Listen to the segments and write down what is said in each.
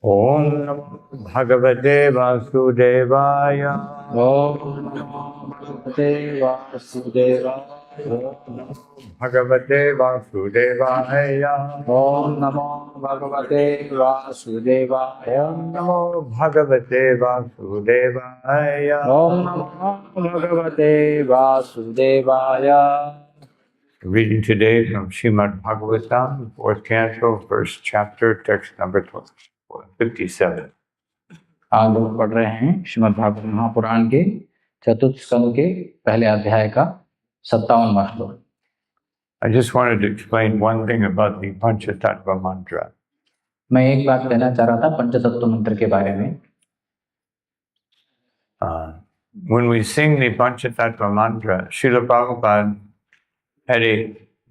ओम नमो भगवते वासुदेवाय। ओम नमो भगवते वासुदेवाय। भगवते वासुदेवाय। ओम नमो भगवते वासुदेवाय। नमो भगवते वासुदेवाय। ओम नमो भगवते वासुदेवाय। Reading today from Srimad Bhagavatam, 4th canto, first chapter, text number 57. आज लोग पढ़ रहे हैं श्रीमद् भागवत महापुराण के चतुर्थ स्कंद के पहले अध्याय का 57वां श्लोक। I just wanted to explain one thing about the Panchatattva mantra. मैं एक बात कहना चाह रहा था पंचतत्व मंत्र के बारे में। When we sing the Panchatattva mantra, Srila Prabhupada had a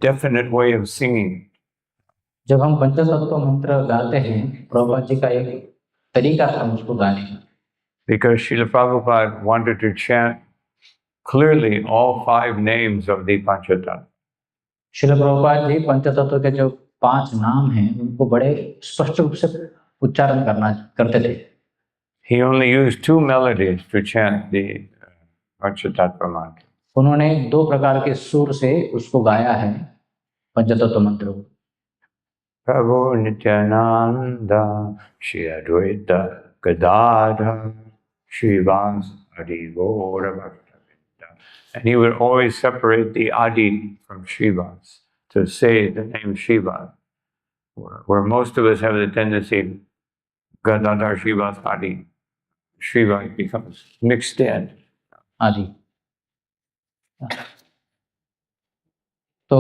definite way of singing. जब हम पंचतत्व मंत्र गाते हैं, प्रभुपाद जी का एक तरीका था उसको गाने का। Because Srila Prabhupada wanted to chant clearly all 5 names of the Panchatattva. Srila Prabhupada ji पंचतत्व के जो 5 नाम हैं उनको बड़े स्पष्ट रूप से उच्चारण करते थे। He only used 2 melodies to chant the Panchatattva mantra. उन्होंने 2 प्रकार के सुर से उसको गाया है पंचतत्व मंत्र को। Prabhu Nityananda Shri Advaita Gadadhar Srivas Adi Gaura Bhaktavinda. And he would always separate the Adi from Srivas to say the name Srivas. Where most of us have the tendency, Gadadhar Srivas Adi, Srivas becomes mixed in. आदि तो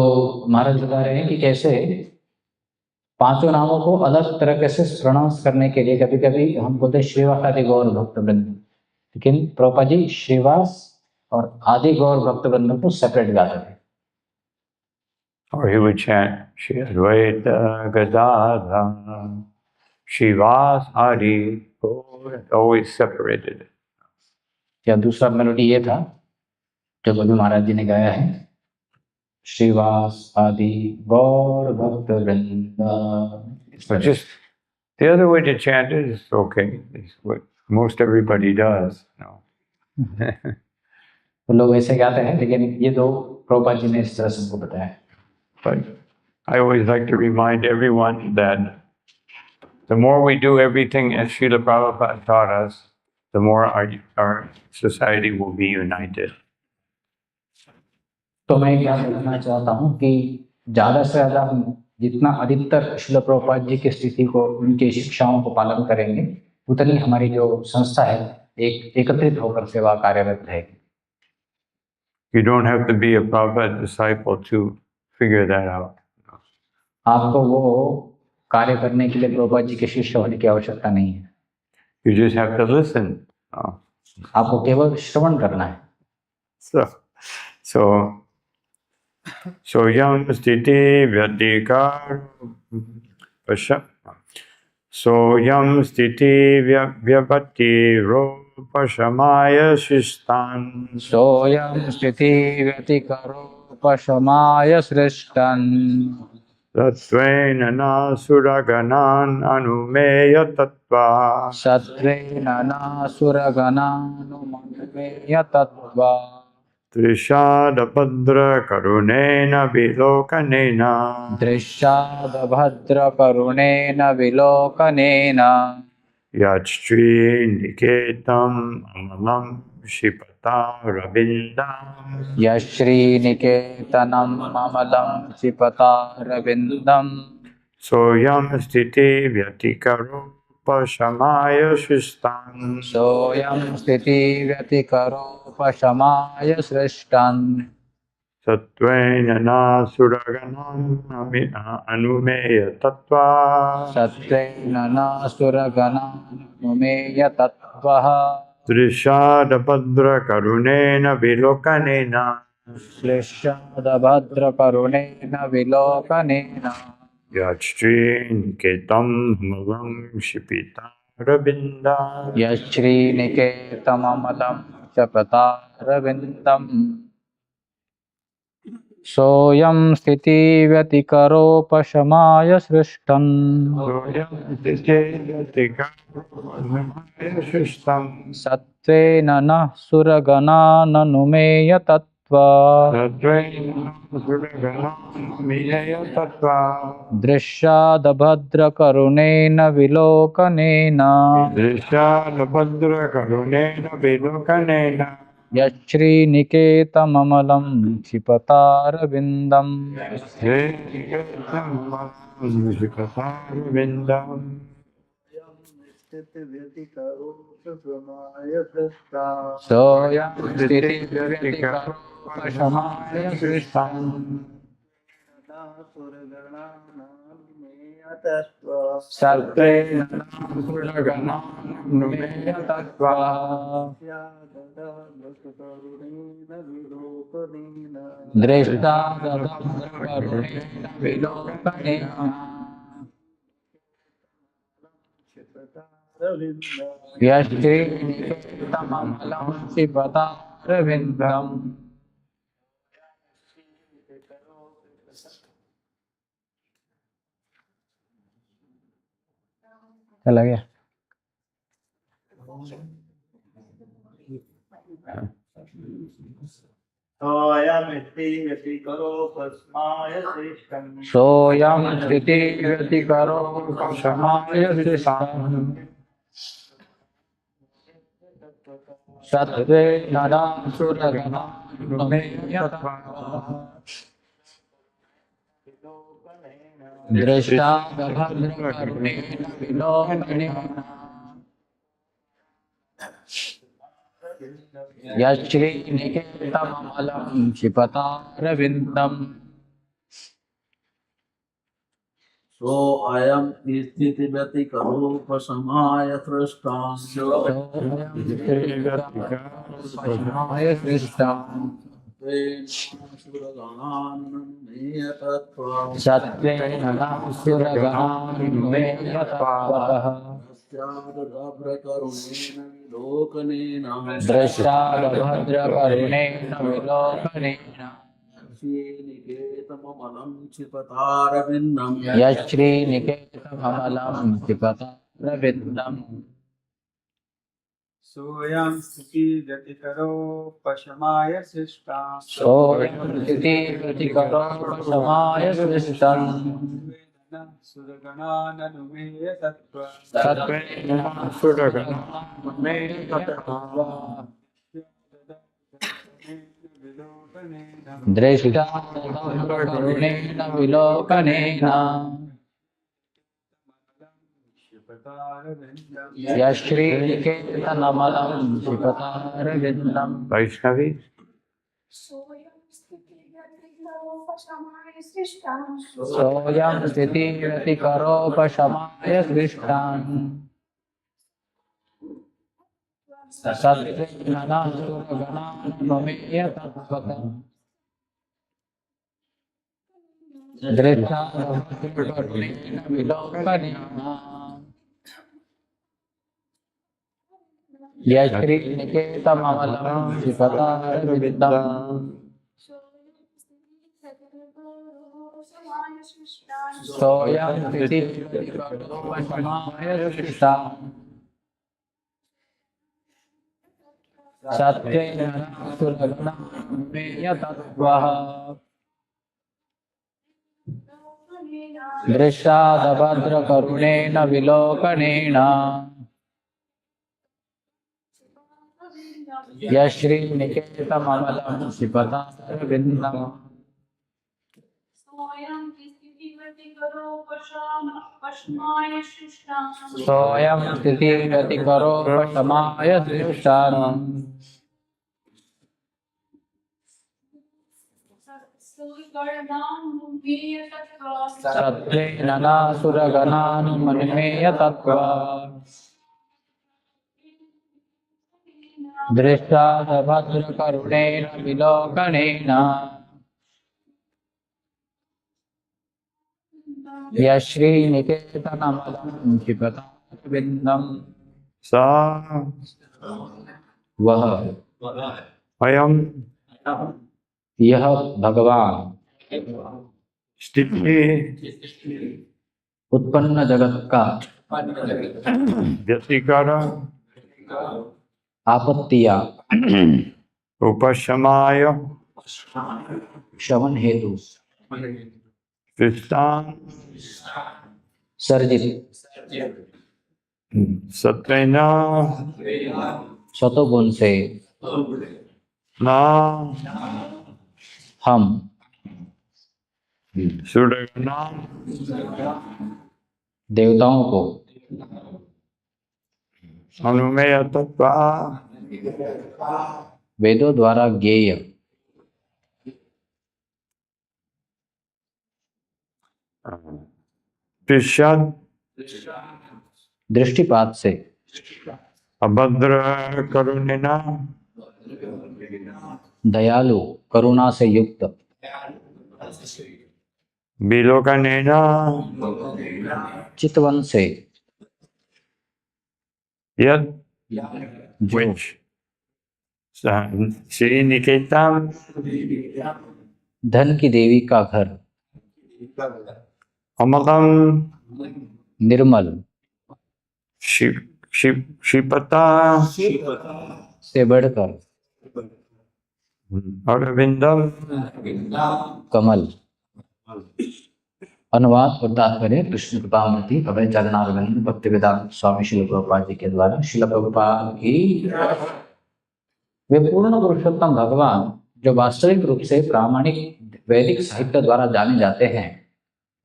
महाराज बता रहे हैं कि कैसे 5 नामों को अलग तरह से प्रोनाउंस करने के लिए कभी कभी हम बोलते हैं श्रीवास आदि गौर भक्त वृंद, लेकिन प्रभुपाद जी श्रीवास और आदि गौर भक्त वृंद को सेपरेट गाते थे। Or he would chant Shri Advaita Gadadhar Srivas Adi Gaura, always separated it. या दूसरा मेलोडी ये था जो कभी महाराज जी ने गाया है, श्रीवास आदि गौर भक्त वृंद। But just the other way to chant it is okay. It's what most everybody does. No. तो लोग ऐसे गाते हैं, लेकिन ये 2 प्रभुपाद जी ने इस तरह से हमको बताया। But I always like to remind everyone that the more we do everything as Srila Prabhupada taught us, the more our society will be united. तो मैं क्या कहना चाहता हूँ कि ज़्यादा से ज़्यादा हम जितना अधिकतर श्रील प्रभुपाद जी की स्थिति को, उनकी शिक्षाओं को पालन करेंगे, उतनी हमारी जो संस्था है एक एकत्रित होकर सेवा कार्यरत रहेगी। You don't have to be a Prabhupada disciple to figure that out. आपको वो कार्य करने के लिए प्रभुपाद जी के शिष्य होने की आवश्यकता नहीं है। You just have to listen. आपको केवल श्रवण करना है। So yam sthiti vyadikar pasha. So yam sthiti vyabhati pashamaya shistan. सोऽयं स्थितिव्यतिकरोपशमाय सृष्टन् Tatvena nasuraganan anumeya tattva. सत्त्वेन नासुरगणानुमन्मेय तत्त्वा Trishadabhadra karunena vilokanena. दृश्यादभद्रकरुणेन विलोकनेन Yachstri niketam amalam shipata rabindam. यश्रीनिकेतनं ममलं चिपतारविन्दम् Soyam sthiti vyatikaro pashamaya shistan. सोऽयं स्थितिव्यतिकरोपशमाय सृष्टन् Satvena nasuraganam anumeya tattva. सत्त्वेन नासुरगणानुमेय तत्त्वः Trishadabhadra karunena vilokanena. श्लिष्यादभद्रकरुणेन विलोकनेन Yachstri niketam amalam shipita rabindam. यश्रीनिकेतममलं च पतारविन्दम्। सोऽयं स्थितिव्यतिकरोपशमाय सृष्टम् सत्त्वेन नः सुरगणा ननुमेय तत्त्वा दृश्यादभद्रकरुणेन विलोकनेन यच्छ्रीनिकेतममलं क्षिपतारविन्दम् सोऽयं स्थितिव्यतिकरोपशमाय सृष्टम् सत्त्वेन सुरगणा ननुमेय तत्त्वा दृष्टादभद्रकरुणेन विलोकनेन यश्श्रीनिकेतममलं क्षिपतारविन्दम् चला गया सोऽयं स्थितिव्यतिकरोपशमाय सृष्टम् सत्त्वेन नः सुरगणा ननुमेय तत्त्वा दृष्टादभद्रकरुणेन विलोकनेन यच्छ्रीनिकेतममलं क्षिपतारविन्दम् सोऽयं स्थितिव्यतिकरोपशमाय सृष्टम् पशमाय सृष्टम् सत्त्वेन नः सुरगणा ननुमेय तत्त्वः दृश्यादभद्रकरुणेन विलोकनेन श्रीनिकेतममलं क्षिपतारविन्दम् यच्छ्रीनिकेतममलं क्षिपतारविन्दम् सोऽयं स्थितिव्यतिकरोपशमाय सृष्टम् सोऽयं स्थितिव्यतिकरोपशमाय सृष्टम् सुरगणा ननुमेय तत्त्वा सत्त्वेन नः सुरगणा ननुमेय तत्त्वा दृष्टादभद्रकरुणेन विलोकनेन यश्श्रीनिकेतममलं क्षिपतारविन्दम् Vaishnavi. सोऽयं स्थितिव्यतिकरोपशमाय सृष्टम् सत्त्वेन नः सुरगणा ननुमेय तत्त्वः दृष्टादभद्रकरुणेन विलोकनेन यच्छ्रीनिकेतममलं क्षिपतारविन्दम् सोऽयं स्थितिव्यतिकरोपशमाय सृष्टम् सत्त्वेन नः सुरगणा ननुमेय तत्त्वः दृश्यादभद्रकरुणेन विलोकनेन यश्श्रीनिकेतममलं क्षिपतारविन्दम् सोऽयं स्थितिव्यतिकरोपशमाय सृष्टम् सत्त्वेन नः सुरगणा ननुमेय तत्त्वा दृष्टादभद्रकरुणेन विलोकनेन यश्श्रीनिकेतममलं क्षिपतारविन्दम् Sa वह Ayam यह भगवान स्थिति उत्पन्न जगत का व्यतिकरण आपत्तियां उपशमाय शमन हेतु विस्तान सर्जित सत्वेन सतोगुण से न हम सुरगना देवताओं को अनुमेय तत्व वेदों द्वारा ज्ञेय पिशद दृष्टिपात से अभद्र करुणिना दयालु करुणा से युक्त विलोकनेना चितवन से यद जो which श्री निकेतन धन की देवी का घर अमलम निर्मल क्षिपता से बढ़कर अरविंदम कमल। अनुवाद और तात्पर्य कृष्ण कृपामूर्ति अभय चरणारविंद भक्ति वेदांत स्वामी शिल प्रभुपाद जी के द्वारा। शिल प्रभुपाद की वे पूर्ण पुरुषोत्तम भगवान जो वास्तविक रूप से प्रामाणिक वैदिक साहित्य द्वारा जाने जाते हैं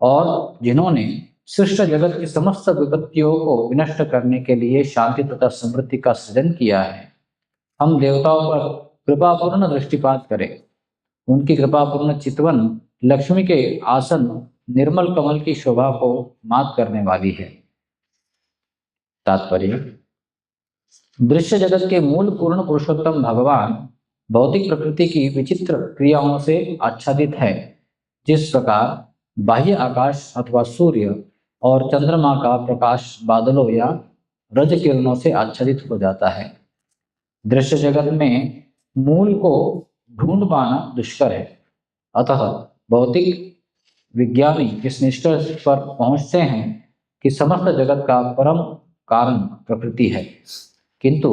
और जिन्होंने सृष्ट जगत की समस्त विपत्तियों को विनष्ट करने के लिए शांति तथा समृद्धि का सृजन किया है, हम देवताओं पर कृपापूर्ण दृष्टिपात करें। उनकी कृपापूर्ण चितवन लक्ष्मी के आसन निर्मल कमल की शोभा को मात करने वाली है। तात्पर्य दृश्य जगत के मूल पूर्ण पुरुषोत्तम भगवान भौतिक प्रकृति की विचित्र क्रियाओं से आच्छादित है। जिस प्रकार बाह्य आकाश अथवा सूर्य और चंद्रमा का प्रकाश बादलों या रज किरणों से आच्छादित हो जाता है। दृश्य जगत में मूल को ढूंढ पाना दुष्कर है, अतः भौतिक विज्ञानी इस निष्कर्ष पर पहुंचते हैं कि समस्त जगत का परम कारण प्रकृति है। किंतु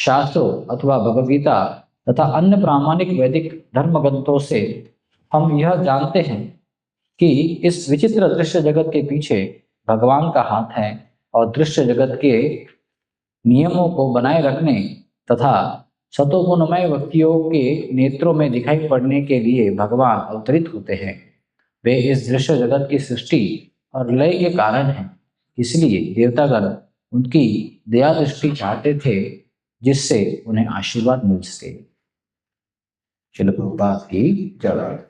शास्त्रों अथवा भगवद्गीता तथा अन्य प्रामाणिक वैदिक धर्म ग्रंथों से हम यह जानते हैं कि इस विचित्र दृश्य जगत के पीछे भगवान का हाथ है और दृश्य जगत के नियमों को बनाए रखने तथा सतोगुणमय व्यक्तियों के नेत्रों में दिखाई पड़ने के लिए भगवान अवतरित होते हैं। वे इस दृश्य जगत की सृष्टि और लय के कारण हैं, इसलिए देवतागण उनकी दया दृष्टि चाहते थे जिससे उन्हें आशीर्वाद मिल सके। श्रील प्रभुपाद की जय।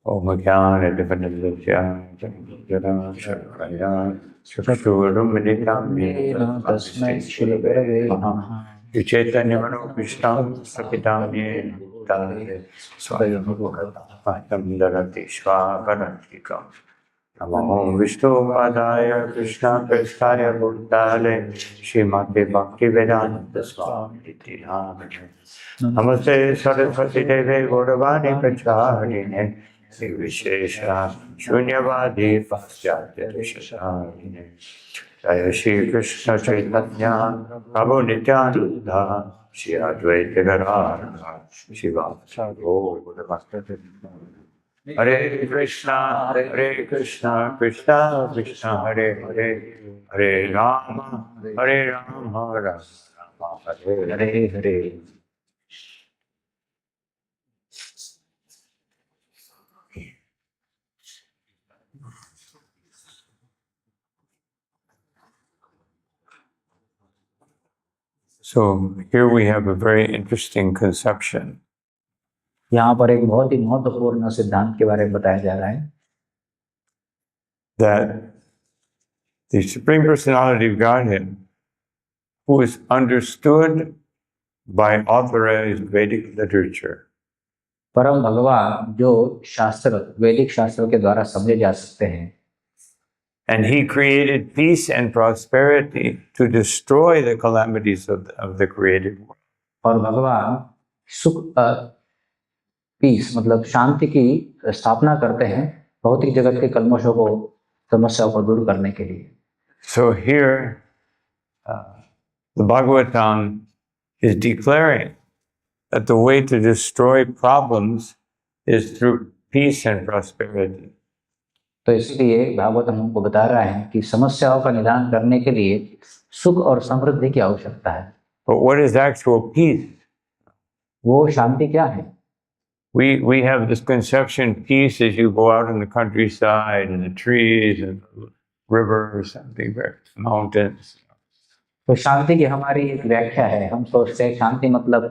ओम ज्ञान तस्मै श्री गुरवे नमः। चैतन्य मनोभीष्टां सकितान्येन स्वयं दरति स्वापरन्तिकम्। नमो विष्णुपादाय कृष्णाय भूताले श्रीमते भक्तिवेदांत स्वामी नामिने। नमस्ते सरस्वती देवे गौरवाणी प्रचारिणे विशेष शून्यवादी पाश्चात्य देशधारिणे। जय श्री कृष्ण चैतन्य प्रभु नित्यानंद श्री अद्वैत गदाधर शिवासादि गौर भक्तवृंद। हरे कृष्णा कृष्णा कृष्णा हरे हरे, हरे Ram Ram Hare Hare. So here we have a very interesting conception यहाँ पर एक बहुत ही महत्वपूर्ण सिद्धांत के बारे में बताया जा रहा है that the Supreme Personality of Godhead, who is understood by authorized Vedic literature, परम भगवान जो शास्त्र वैदिक शास्त्रों के द्वारा समझे जा सकते हैं, and He created peace and prosperity to destroy the calamities of the created world. और भगवान सुख पीस मतलब शांति की स्थापना करते हैं भौतिक जगत के कल्मशों को समस्याओं को दूर करने के लिए। So here, the Bhagavatam is declaring that the way to destroy problems is through peace and prosperity. तो इसलिए भागवतम हमको बता रहा है कि समस्याओं का निदान करने के लिए सुख और समृद्धि की आवश्यकता है। But what is actual peace? वो शांति क्या है? We have this conception, peace as you go out in the countryside and the trees and the rivers and the mountains. तो शांति की हमारी एक व्याख्या है। हम सोचते हैं शांति मतलब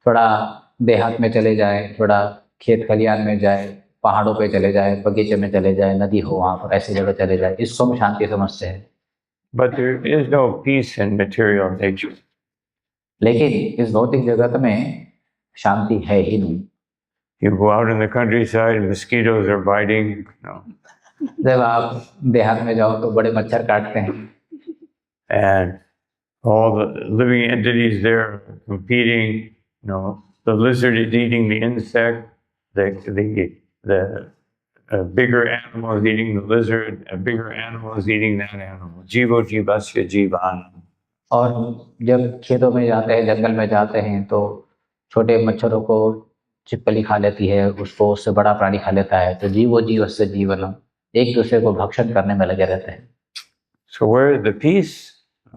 थोड़ा देहात में चले जाए, थोड़ा खेत खलियान में जाए, पहाड़ों पे चले जाए, बगीचे में चले जाए, नदी हो वहाँ पर ऐसी जगह चले जाए, इसको हम शांति समझते हैं। But there is no peace in material nature. लेकिन इस भौतिक जगत में शांति है ही नहीं। You go out in the countryside, mosquitoes are biting. जब आप देहात में जाओ तो बड़े मच्छर काटते हैं And all the living entities there are competing. The lizard is eating the insect. The bigger animal is eating the lizard. A bigger animal is eating that animal. Jivo jivasya jivan. और जब खेतों में जाते हैं, जंगल में जाते हैं तो छोटे मच्छरों को छिपकली खा लेती है, उसको उससे बड़ा प्राणी खा लेता है। तो जीवो जीवस्य जीवनम, एक दूसरे को भक्षण करने में लगे रहते हैं। So where is the peace?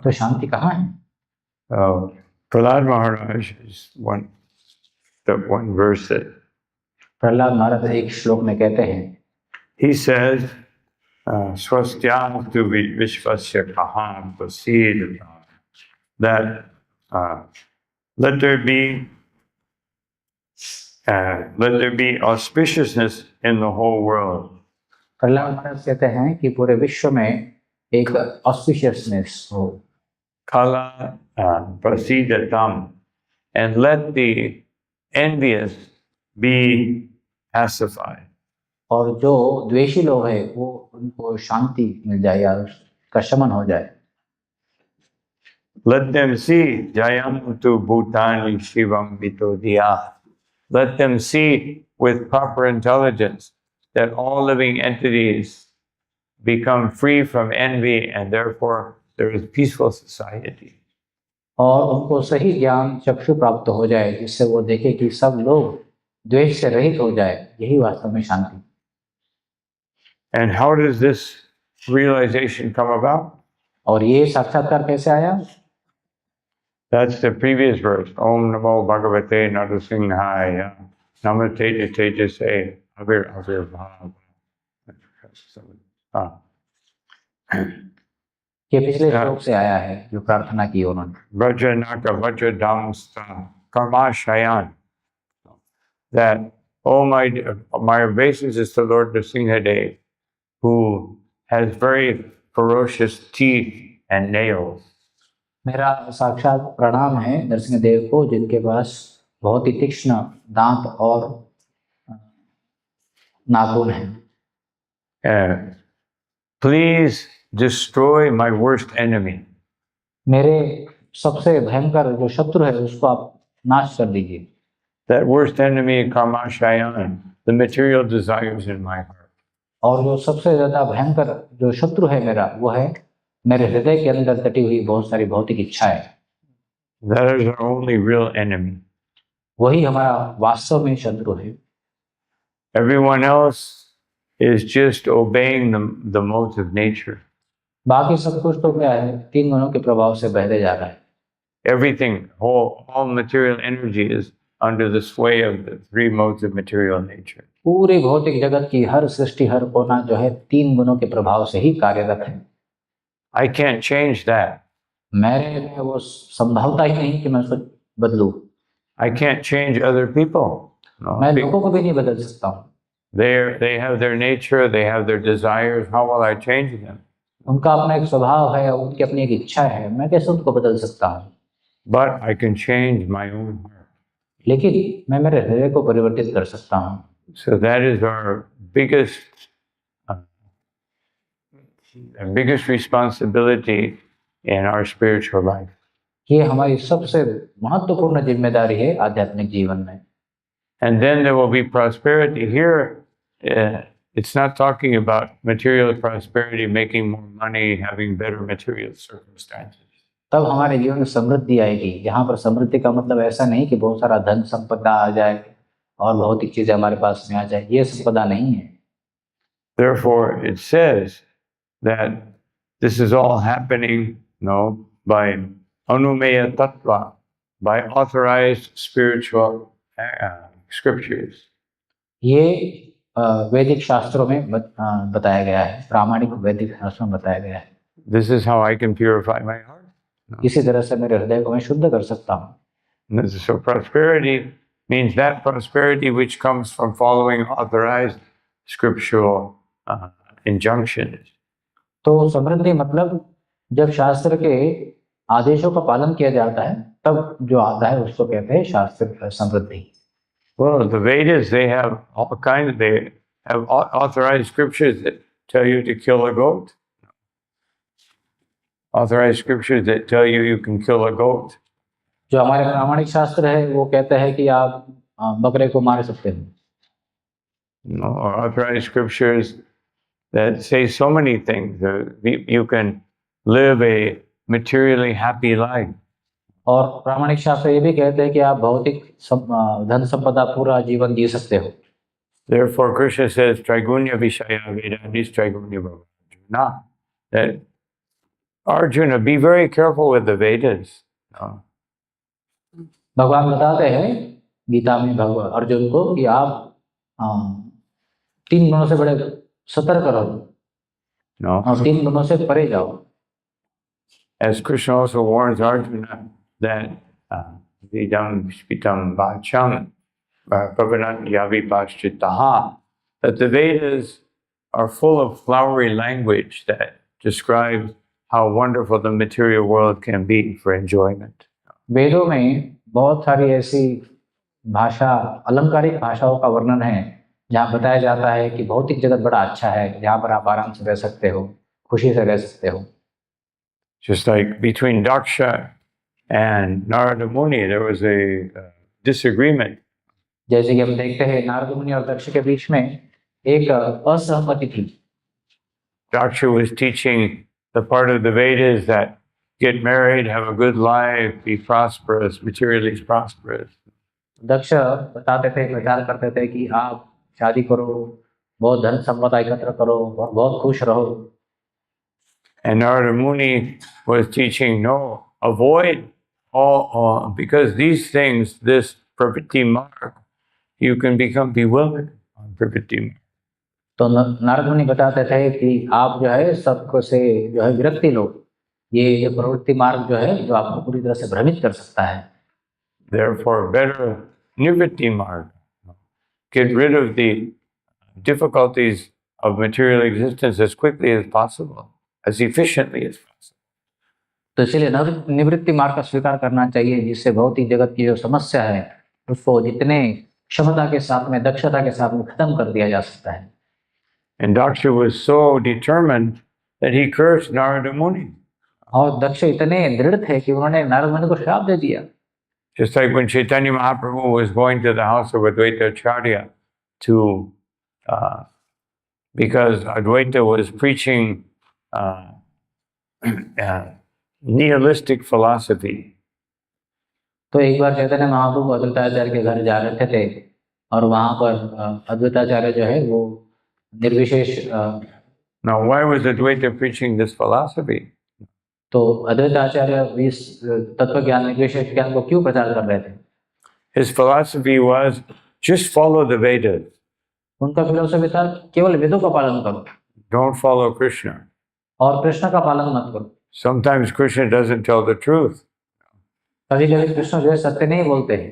तो शांति कहाँ है? Prahlad Maharaj is one verse that Prahlad महाराज एक श्लोक में कहते हैं, he says, Swastyastu vishvasya kaham prasid, that let there be auspiciousness in the whole world. Prahlad महाराज कहते हैं कि पूरे विश्व में एक ऑस्पिशियसनेस हो। Kala prasidatam, and let the envious be pacified. और जो द्वेषी लोग हैं वो उनको शांति मिल जाए या उसका शमन हो जाए। Let them see Jayantu Bhutani Shivam Vitodiya. Let them see with proper intelligence that all living entities become free from envy and therefore there is peaceful society. और उनको सही ज्ञान चक्षु प्राप्त हो जाए जिससे वो देखे कि सब लोग द्वेष से रहित हो जाए, यही वास्तव में शांति। And how does this realization come about? और ये साक्षात्कार कैसे आया? That's the previous verse. Om Namo Bhagavate Narasimhaya. Namaste Tejase Avir Bhav. ये पिछले श्लोक से आया है जो प्रार्थना की उन्होंने। Vajranaka Vajradamsta Karmashayan. That, oh my obeisance is to Lord Nrsimhadev, who has very ferocious teeth and nails. मेरा साक्षात प्रणाम है नरसिंह देव को जिनके पास बहुत ही तीक्ष्ण दांत और नाखून हैं। Please destroy my worst enemy. मेरे सबसे भयंकर जो शत्रु है उसको आप नाश कर दीजिए। That worst enemy, Karmashayan, the material desires in my heart. और जो सबसे ज्यादा भयंकर जो शत्रु है मेरा वो है मेरे हृदय के अंदर तटी हुई बहुत सारी भौतिक इच्छाएं। That is our only real enemy. वही हमारा वास्तव में शत्रु है। Everyone else is just obeying the modes of nature. बाकी सब कुछ तो क्या है, तीन गुणों के प्रभाव से बहते जा रहा है। Everything, all material energy is under the sway of the three modes of material nature. पूरे भौतिक जगत की हर सृष्टि हर कोना जो है तीन गुणों के प्रभाव से ही कार्यरत है। I can't change that. मेरे में वो संभवता ही नहीं कि मैं उसको बदलूं। I can't change other people. No. मैं लोगों को भी नहीं बदल सकता हूँ। They have their nature, they have their desires. How will I change them? उनका अपना एक स्वभाव है, उनकी अपनी एक इच्छा है, मैं कैसे उनको बदल सकता हूँ? But I can change my own heart. लेकिन मैं मेरे हृदय को परिवर्तित कर सकता हूँ। So that is our uh, biggest responsibility in our spiritual life. ये हमारी सबसे महत्वपूर्ण जिम्मेदारी है आध्यात्मिक जीवन में। And then there will be prosperity. Here, it's not talking about material prosperity, making more money, having better material circumstances. तब हमारे जीवन में समृद्धि आएगी। यहाँ पर समृद्धि का मतलब ऐसा नहीं कि बहुत सारा धन संपदा आ जाए और भौतिक चीजें हमारे पास में आ जाए, ये संपदा नहीं है। Therefore, it says that this is all happening, by anumeya tattva, by authorized spiritual scriptures. ये वैदिक शास्त्रों में बताया गया है, प्रामाणिक वैदिक शास्त्रों में बताया गया है। This is how I can purify my heart. इसी तरह से मेरे हृदय को मैं शुद्ध कर सकता हूँ। So prosperity means that prosperity which comes from following authorized scriptural injunctions. तो समृद्धि मतलब जब शास्त्र के आदेशों का पालन किया जाता है तब जो आता है उसको कहते हैं शास्त्र समृद्धि। Well, the Vedas, they have they have authorized scriptures that tell you to kill a goat. Authorized scriptures that tell you can kill a goat. जो हमारे प्रामाणिक शास्त्र है वो कहते हैं कि आप बकरे को मार सकते हैं। Or authorized scriptures that say so many things. You can live a materially happy life. और प्रामाणिक शास्त्र ये भी कहते हैं कि आप भौतिक धन संपदा पूरा जीवन जी सकते हो। Therefore, Krishna says, Traigunya Vishaya Vedanis Traigunya Bhava. That Arjuna, be very careful with the Vedas. भगवान बताते हैं गीता में भगवान अर्जुन को कि आप 3 गुणों से बड़े सतर्क रहो और 3 गुणों से परे जाओ। As Krishna also warns Arjuna that Vidam Spitam Vacham Pavanat Yavipaschitaha, that the Vedas are full of flowery language that describes how wonderful the material world can be for enjoyment. वेदों में बहुत सारी ऐसी भाषा, अलंकारिक भाषाओं का वर्णन है जहाँ बताया जाता है कि भौतिक जगत बड़ा अच्छा है, जहाँ पर आप आराम से रह सकते हो, खुशी से रह सकते हो। Just like between Daksha and Narada Muni, there was a disagreement. जैसे कि हम देखते हैं नारद मुनि और दक्ष के बीच में एक असहमति थी। Daksha was teaching the part of the Vedas that get married, have a good life, be prosperous, materially prosperous. दक्ष बताते थे, प्रचार करते थे कि आप शादी करो, बहुत धन संपदा एकत्र करो और बहुत खुश रहो। And Narada Muni was teaching, no, avoid all because these things, this pravritti marg, you can become bewildered on pravritti marg. तो नारद मुनि बताते थे कि आप जो है सबको से जो है विरक्ति लो, ये प्रवृत्ति मार्ग जो है जो आपको पूरी तरह से भ्रमित कर सकता है। Therefore, better nivritti marg, get rid of the difficulties of material existence as quickly as possible, as efficiently as possible. तो इसलिए निवृत्ति मार्ग का स्वीकार करना चाहिए, जिससे भौतिक जगत की जो समस्या है उसको जितने क्षमता के साथ में, दक्षता के साथ में खत्म कर दिया जा सकता है। And Daksha was so determined that he cursed Narada Muni. और दक्ष इतने दृढ़ थे कि उन्होंने नारद मुनि को श्राप दे दिया। Just like when Chaitanya Mahaprabhu was going to the house of Advaita Acharya to, because Advaita was preaching nihilistic philosophy. तो एक बार चैतन्य महाप्रभु अद्वैताचार्य के घर जा रहे थे और वहां पर अद्वैताचार्य जो है वो निर्विशेष। Now, why was Advaita preaching this philosophy? तो अद्वैताचार्य इस तत्व ज्ञान निर्विशेष ज्ञान को क्यों प्रचार कर रहे थे? His philosophy was just follow the Vedas. उनका फिलोसफी था केवल वेदों का पालन करो, Don't follow Krishna. और कृष्ण का पालन मत करो। Sometimes Krishna doesn't tell the truth. कभी कभी कृष्ण जो है सत्य नहीं बोलते हैं।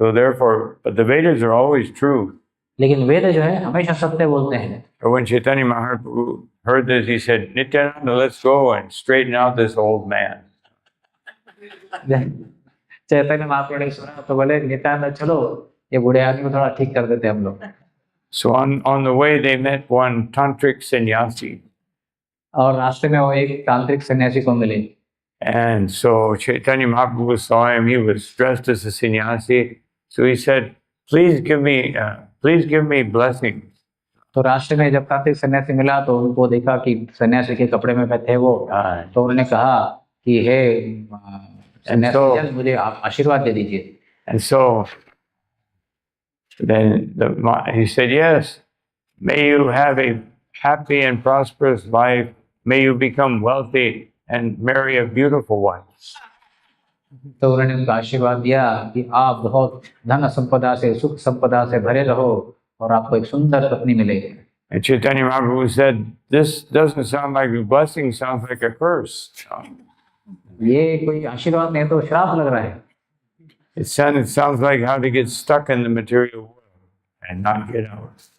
So therefore, but the Vedas are always true. लेकिन वेद जो है हमेशा सत्य बोलते हैं। So when Chaitanya Mahaprabhu heard this, he said, Nityananda, let's go and straighten out this old man. Chaitanya Mahaprabhu ने सुना तो बोले नित्यानंद चलो ये बूढ़े आदमी को थोड़ा ठीक कर देते हम लोग। So on the way, they met one tantric sannyasi. और रास्ते में वो एक तांत्रिक सन्यासी को मिले। And so Chaitanya Mahaprabhu saw him. He was dressed as a sannyasi. So he said, please give me blessings. तो रास्ते में जब तांत्रिक सन्यासी मिला तो उनको देखा कि सन्यासी के कपड़े में थे वो, तो उन्होंने कहा कि हे सन्यासी मुझे आप आशीर्वाद दे दीजिए। And so then he said, yes, may you have a happy and prosperous life. May you become wealthy and marry a beautiful wife. तो उन्होंने उनको आशीर्वाद दिया कि आप बहुत धन संपदा से सुख संपदा से भरे रहो और आपको एक सुंदर पत्नी मिलेगी। And Chaitanya Mahaprabhu said, this doesn't sound like a blessing, sounds like a curse. ये कोई आशीर्वाद नहीं तो श्राप लग रहा है। It sounds like how to get stuck in the material world and not get out.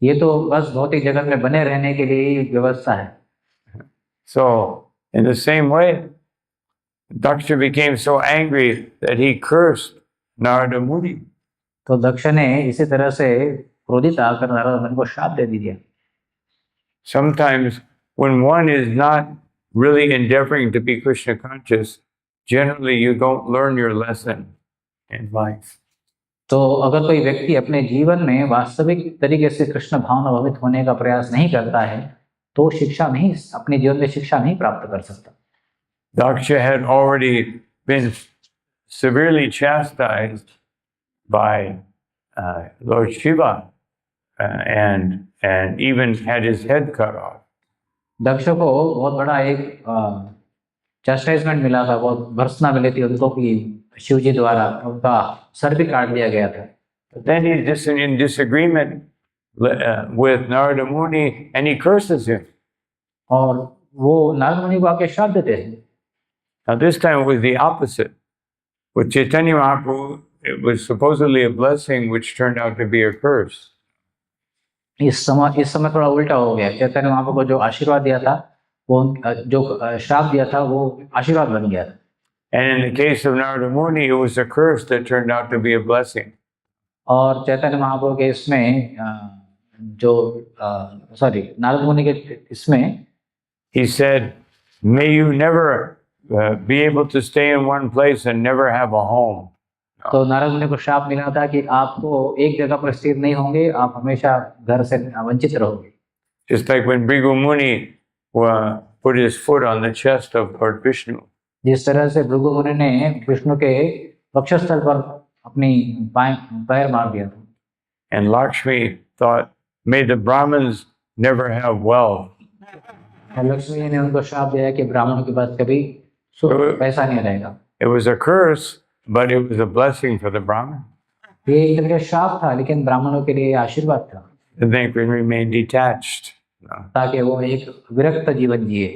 ये तो बस भौतिक जगत में बने रहने के लिए ही व्यवस्था है। So in the same way, Daksha became so angry that he cursed Narada Muni. तो दक्ष ने इसी तरह से क्रोधित आकर नारद मुनि को शाप दे दिया। Sometimes when one is not really endeavoring to be Krishna conscious, generally you don't learn your lesson in life. तो अगर कोई व्यक्ति अपने जीवन में वास्तविक तरीके से कृष्ण भावनाभावित होने का प्रयास नहीं करता है तो शिक्षा नहीं, अपने जीवन में शिक्षा नहीं प्राप्त कर सकता। Daksha had already been severely chastised by Lord Shiva and even had his head cut off. दक्ष को बहुत बड़ा एक चैस्टाइजमेंट मिला था, बहुत भर्त्सना मिली थी उनको कि शिव जी द्वारा उनका सर भी काट दिया गया था। But then he's in disagreement with Narada Muni and he curses him. और वो नारद मुनि को आके शाप देते हैं। Now this time it was the opposite. With Chaitanya Mahaprabhu, it was supposedly a blessing which turned out to be a curse. इस समय थोड़ा उल्टा हो गया। चैतन्य महाप्रभु को जो आशीर्वाद दिया था वो जो श्राप दिया था वो आशीर्वाद बन गया। And in the case of Narada Muni, it was a curse that turned out to be a blessing. और चैतन्य महाप्रभु के इसमें नारद मुनि के इसमें He said, may you never be able to stay in one place and never have a home. तो नारद मुनि को शाप मिला था कि आपको एक जगह पर स्थिर नहीं होंगे, आप हमेशा घर से वंचित रहोगे। Just like when Bhrigu Muni put his foot on the chest of Lord Vishnu. जिस तरह से भृगु मुनि ने विष्णु के वक्षस्थल पर अपनी पैर मार दिया था। And Lakshmi thought, may the Brahmins never have wealth. Lakshmi ji ने उनको शाप दिया कि ब्राह्मणों के पास कभी पैसा नहीं रहेगा। It was a curse, but it was a blessing for the Brahmin. ये एक तरह का शाप था लेकिन ब्राह्मणों के लिए आशीर्वाद था। They could remain detached. ताकि वो एक विरक्त जीवन जिए।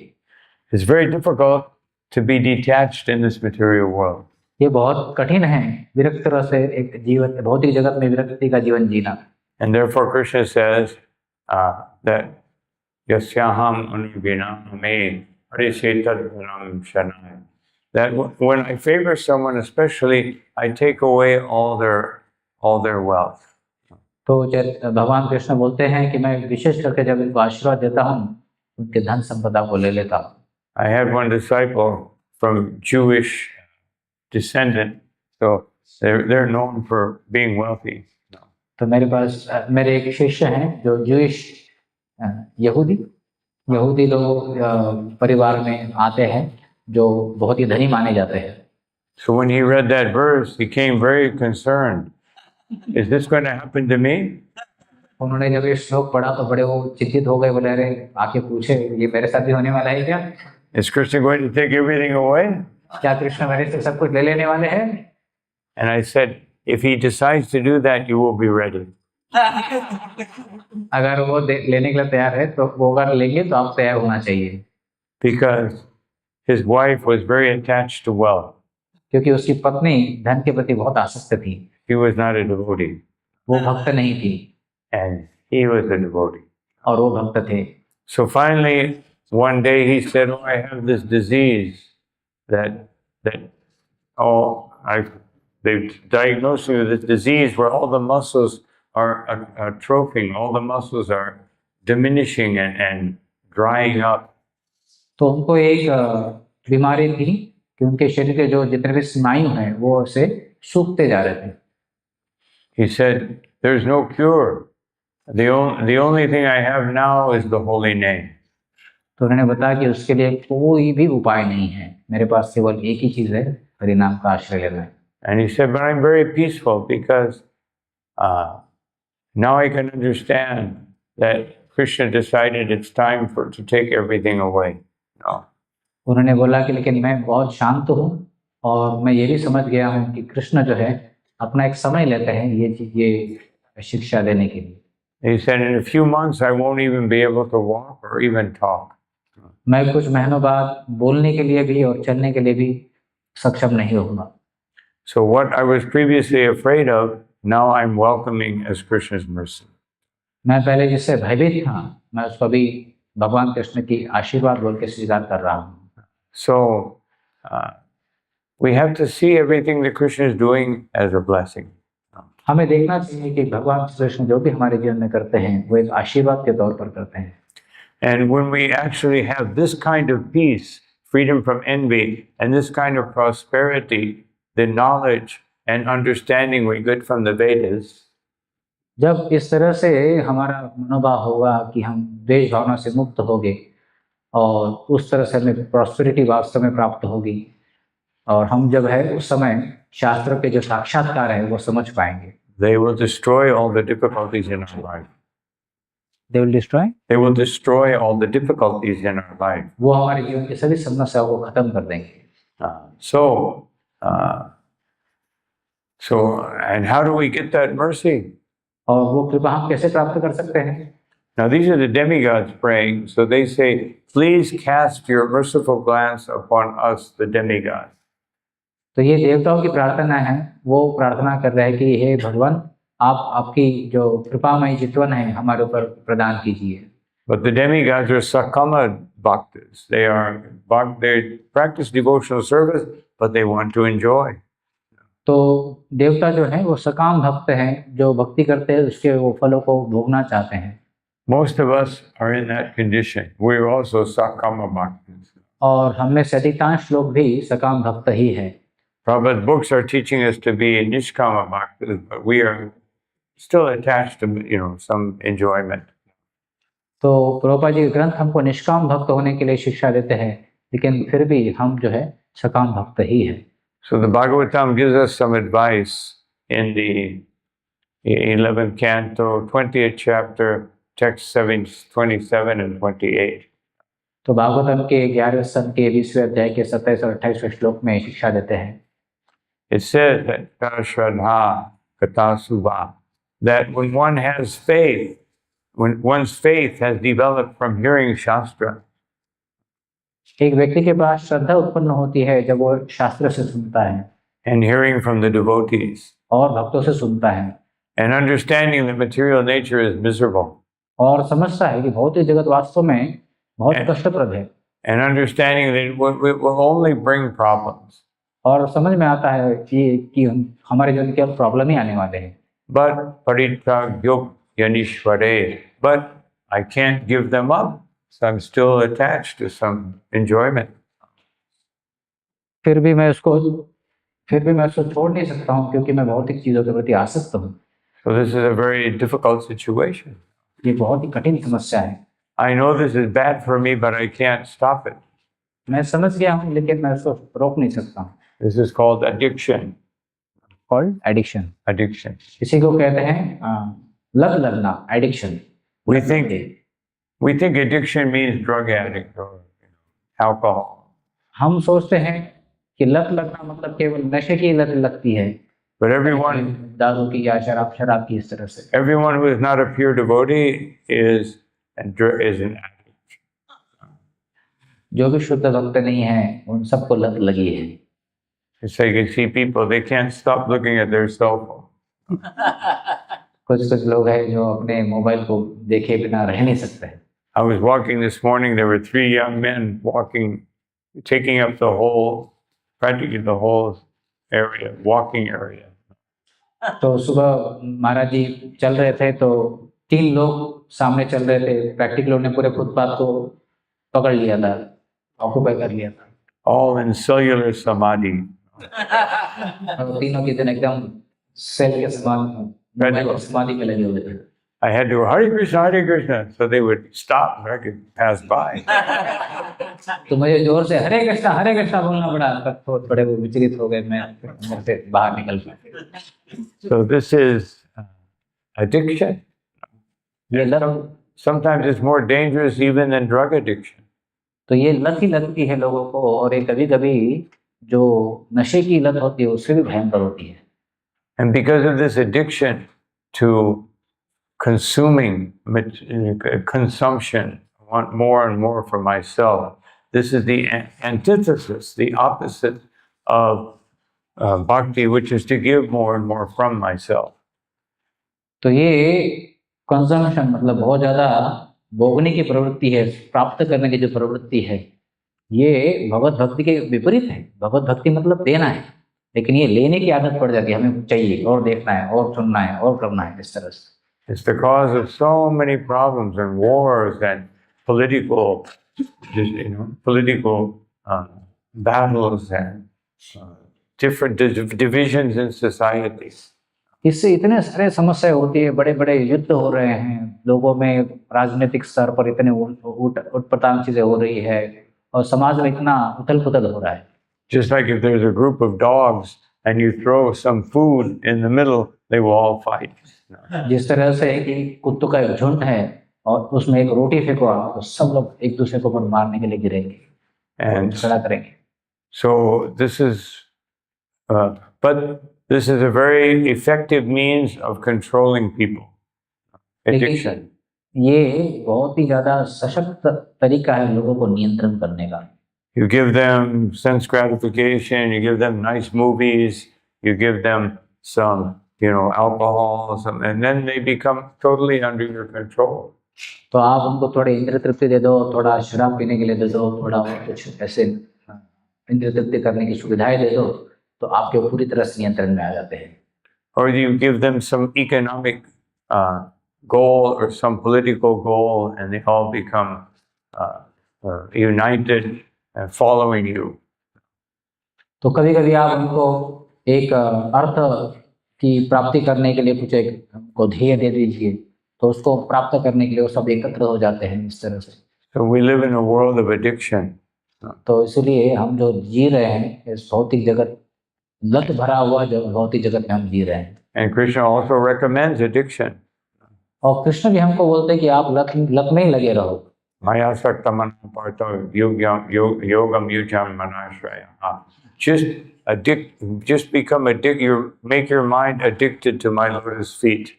It's very difficult to be detached in this material world. ये बहुत कठिन है विरक्त तरह से एक जीवन भौतिक जगत में विरक्ति का जीवन जीना। And therefore Krishna says that yasyaham anuginam me parishetadhanam shanai. That when I favor someone especially, I take away all their wealth. तो भगवान कृष्ण बोलते हैं कि मैं विशेष करके जब इनको आशीर्वाद देता हूँ उनके धन संपदा को ले लेता हूँ। I had one disciple from Jewish descendant, so they're known for being wealthy. तो मेरे पास मेरे एक शिष्य हैं जो ज्यूइश यहूदी लोग परिवार में आते हैं जो बहुत ही धनी माने जाते हैं। So when he read that verse, he became very concerned. Is this going to happen to me? उन्होंने जब ये श्लोक पढ़ा तो बड़े वो चिंतित हो गए, बोले अरे आके पूछे ये मेरे साथ भी होने वाला है क्या? Is Krishna going to take everything away? क्या कृष्ण मेरे से सब कुछ ले लेने वाले हैं? And I said, if he decides to do that, you will be ready. अगर वो लेने के लिए तैयार है तो वो अगर लेंगे तो आप तैयार होना चाहिए। Because his wife was very attached to wealth. क्योंकि उसकी पत्नी धन के प्रति बहुत आसक्त थी। He was not a devotee. वो भक्त नहीं थी। And he was a devotee. और वो भक्त थे। So finally, one day he said, oh, I have this disease that they've diagnosed me with this disease where all the muscles are atrophying, all the muscles are diminishing and drying up. तो उनको एक बीमारी थी कि उनके शरीर के जो जितने भी स्नायु हैं वो उसे सूखते जा रहे थे। He said, "There's no cure. The only thing I have now is the holy name." तो उन्होंने बताया कि उसके लिए कोई भी उपाय नहीं है, मेरे पास केवल एक ही चीज है, हरि नाम का आश्रय लेना है। And he said, "But I'm very peaceful because now I can understand that Krishna decided it's time to take everything away." No. उन्होंने बोला कि लेकिन मैं बहुत शांत हूँ और मैं ये भी समझ गया हूँ कि कृष्ण जो है अपना एक समय लेते हैं ये शिक्षा देने के लिए। He said, "In a few months I won't even be able to walk or even talk." मैं कुछ महीनों बाद बोलने के लिए भी और चलने के लिए भी सक्षम नहीं होगा। So what I was previously afraid of, now I'm welcoming as Krishna's mercy. मैं पहले जिससे भयभीत था, मैं उसको अभी भगवान कृष्ण की आशीर्वाद बोल के स्वीकार कर रहा हूँ। So we have to see everything that Krishna is doing as a blessing. हमें देखना चाहिए कि भगवान कृष्ण जो भी हमारे जीवन में करते हैं वो एक आशीर्वाद के तौर पर करते हैं। And when we actually have this kind of peace, freedom from envy, and this kind of prosperity, the knowledge and understanding we get from the Vedas, जब इस तरह से हमारा मनोभाव होगा कि हम द्वेष भावना से मुक्त होंगे और उस तरह से हमें प्रॉस्पेरिटी वास्तव में प्राप्त होगी और हम जब है उस समय शास्त्र के जो साक्षात्कार है वो समझ पाएंगे। they will destroy all the difficulties in our life. They will destroy? They will destroy all the difficulties in our life. वो हमारे जीवन की सभी समस्याओं को खत्म कर देंगे। And how do we get that mercy? और वो कृपा हम कैसे प्राप्त कर सकते हैं? Now these are the demigods praying, so they say, "Please cast your merciful glance upon us, the demigods." तो ये देवताओं की प्रार्थना है, वो प्रार्थना कर रहे हैं कि हे भगवान आप आपकी जो कृपामय चितवन है हमारे ऊपर प्रदान कीजिए। But the demigods are sakama bhaktas. They practice devotional service, but they want to enjoy. तो देवता जो है वो सकाम भक्त हैं, जो भक्ति करते हैं उसके वो फलों को भोगना चाहते हैं। Most of us are in that condition. We're also sakama bhaktas. और हमें से अधिकांश लोग भी सकाम भक्त ही है। Prabhupada's books are teaching us to be nishkama bhaktas, but we are still attached to some enjoyment. तो प्रभुपाद जी के ग्रंथ हमको निष्काम भक्त होने के लिए शिक्षा देते हैं, लेकिन फिर भी हम जो है सकाम भक्त ही है। So the Bhagavatam gives us some advice in the 11th canto, 20th chapter, text 27 and 28. तो भागवतम के 11वें स्कंद के 20वें अध्याय के 27 और 28वें श्लोक में शिक्षा देते हैं। It says that Shraddha Kata Subha, that when one has faith, when one's faith has developed from hearing Shastra, एक व्यक्ति के पास श्रद्धा उत्पन्न होती है जब वो शास्त्र से सुनता है and hearing from the devotees, और भक्तों से सुनता है and understanding that material nature is miserable, और समझता है कि भौतिक जगत वास्तव में बहुत कष्टप्रद है, and understanding that it will only bring problems. और समझ में आता है कि हमारे जीवन केवल प्रॉब्लम ही आने वाले हैं। But paritragyog yanishvare, but I can't give them up, so I'm still attached to some enjoyment. फिर भी मैं उसको छोड़ नहीं सकता हूँ क्योंकि मैं भौतिक चीजों के प्रति आसक्त हूँ। So this is a very difficult situation. ये बहुत ही कठिन समस्या है। I know this is bad for me, but I can't stop it. मैं समझ गया हूँ लेकिन मैं उसको रोक नहीं सकता हूँ। This is called addiction. Called addiction. Addiction. इसी को कहते हैं लत लगना, addiction. We think addiction means drug addict or alcohol. हम सोचते हैं कि लत लगना मतलब केवल नशे की लत लगती है, But everyone दारू की या शराब की इस तरह से। who is not a pure devotee is an addict. जो भी शुद्ध भक्त नहीं है उन सबको लत लगी है। It's like you see people, they can't stop looking at their cell phone. कुछ लोग हैं जो अपने मोबाइल को देखे बिना रह नहीं सकते। I was walking this morning, there were 3 young men walking, taking up practically the whole area, walking area. तो सुबह महाराज जी चल रहे थे तो 3 लोग सामने चल रहे थे, प्रैक्टिकल ने पूरे फुटपाथ को पकड़ लिया था, ऑक्यूपाई कर लिया था। All in cellular samadhi. और तीनों के दिन एकदम सेल के समाधि में लगे हुए थे। I had to go, Hare Krishna, so they would stop and I could pass by. तो मुझे जोर से हरे कृष्णा बोलना पड़ा, तब थोड़े वो विचलित हो गए, मैं अंदर से बाहर निकल पाया। So this is addiction. ये लत, Sometimes it's more dangerous even than drug addiction. तो ये लत ही लगती है लोगों को, और ये कभी कभी जो नशे की लत होती है उससे भी भयंकर होती है। And because of this addiction to consuming, consumption, I want more and more for myself. This is the antithesis, the opposite of bhakti, which is to give more and more from myself. तो ये consumption मतलब बहुत ज्यादा भोगने की प्रवृत्ति है, प्राप्त करने की जो प्रवृत्ति है, ये भगवत भक्ति के विपरीत है। भगवत भक्ति मतलब देना है, लेकिन ये लेने की आदत पड़ जाती है, हमें चाहिए और देखना है और सुनना है और करना है, इस तरह से। It's the cause of so many problems and wars and political, political battles and different divisions in society. इससे इतने सारे समस्या होती है, बड़े बड़े युद्ध हो रहे हैं, लोगों में राजनीतिक स्तर पर इतने उटपटांग चीजें हो रही है, और समाज में इतना उथल पुथल हो रहा है। Just like if there's a group of dogs and you throw some food in the middle, they will all fight. जिस तरह से कि कुत्तों का एक झुंड है और उसमें एक रोटी फेंको तो सब लोग एक दूसरे को ऊपर मारने के लिए गिरेंगे और झगड़ा करेंगे। So this is, but this is a very effective means of controlling people. Addiction. ये बहुत ही ज्यादा सशक्त तरीका है लोगों को नियंत्रण करने का। You give them sense gratification, you give them nice movies, you give them some, alcohol, and then they become totally under your control. तो आप उनको थोड़े इंद्रिय तृप्ति दे दो, थोड़ा शराब पीने के लिए दे दो, थोड़ा और कुछ ऐसे इंद्रिय तृप्ति करने की सुविधाएं दे दो, तो आपके पूरी तरह से नियंत्रण में आ जाते हैं। Or you give them some economic goal or some political goal, and they all become united and following you. तो कभी कभी आप उनको एक अर्थ की प्राप्ति करने के लिए कुछ एक को ध्येय दे दीजिए, तो उसको प्राप्त करने के लिए वो सब एकत्र हो जाते हैं इस तरह से। So we live in a world of addiction. तो इसलिए हम जो जी रहे हैं इस भौतिक जगत, लत भरा हुआ जो भौतिक जगत में हम जी रहे हैं। And Krishna also recommends addiction. और कृष्ण भी हमको बोलते हैं कि आप लत में ही लगे रहो। Maya sakta mana parto yogam yujam manashraya. Just become addicted. Make your mind addicted to my lotus feet.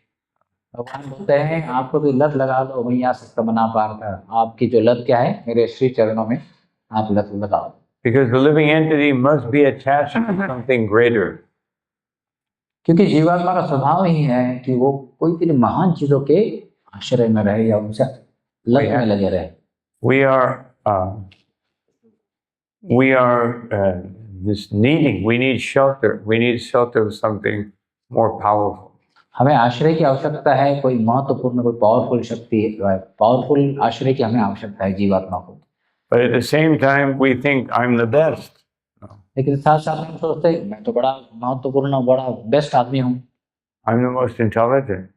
भगवान बोलते हैं आपको भी लत लगा लो, मैया सक्त मना पार्थ। आपकी जो लत क्या है, मेरे श्री चरणों में आप लत लगाओ। Because the living entity must be attached to something greater. क्योंकि जीवात्मा का स्वभाव ही है कि वो कोई भी महान चीजों के आश्रय में रहे या उनसे लत में लगे रहे। We are just needing. We need shelter. We need shelter of something more powerful. हमें आश्रय की आवश्यकता है, कोई महत्वपूर्ण, कोई पावरफुल शक्ति, पावरफुल आश्रय की हमें आवश्यकता है जीवात्मा को। But at the same time, we think I'm the best. लेकिन साथ साथ हम सोचते हैं मैं तो बड़ा महत्वपूर्ण, बड़ा बेस्ट आदमी हूँ। I'm the most intelligent.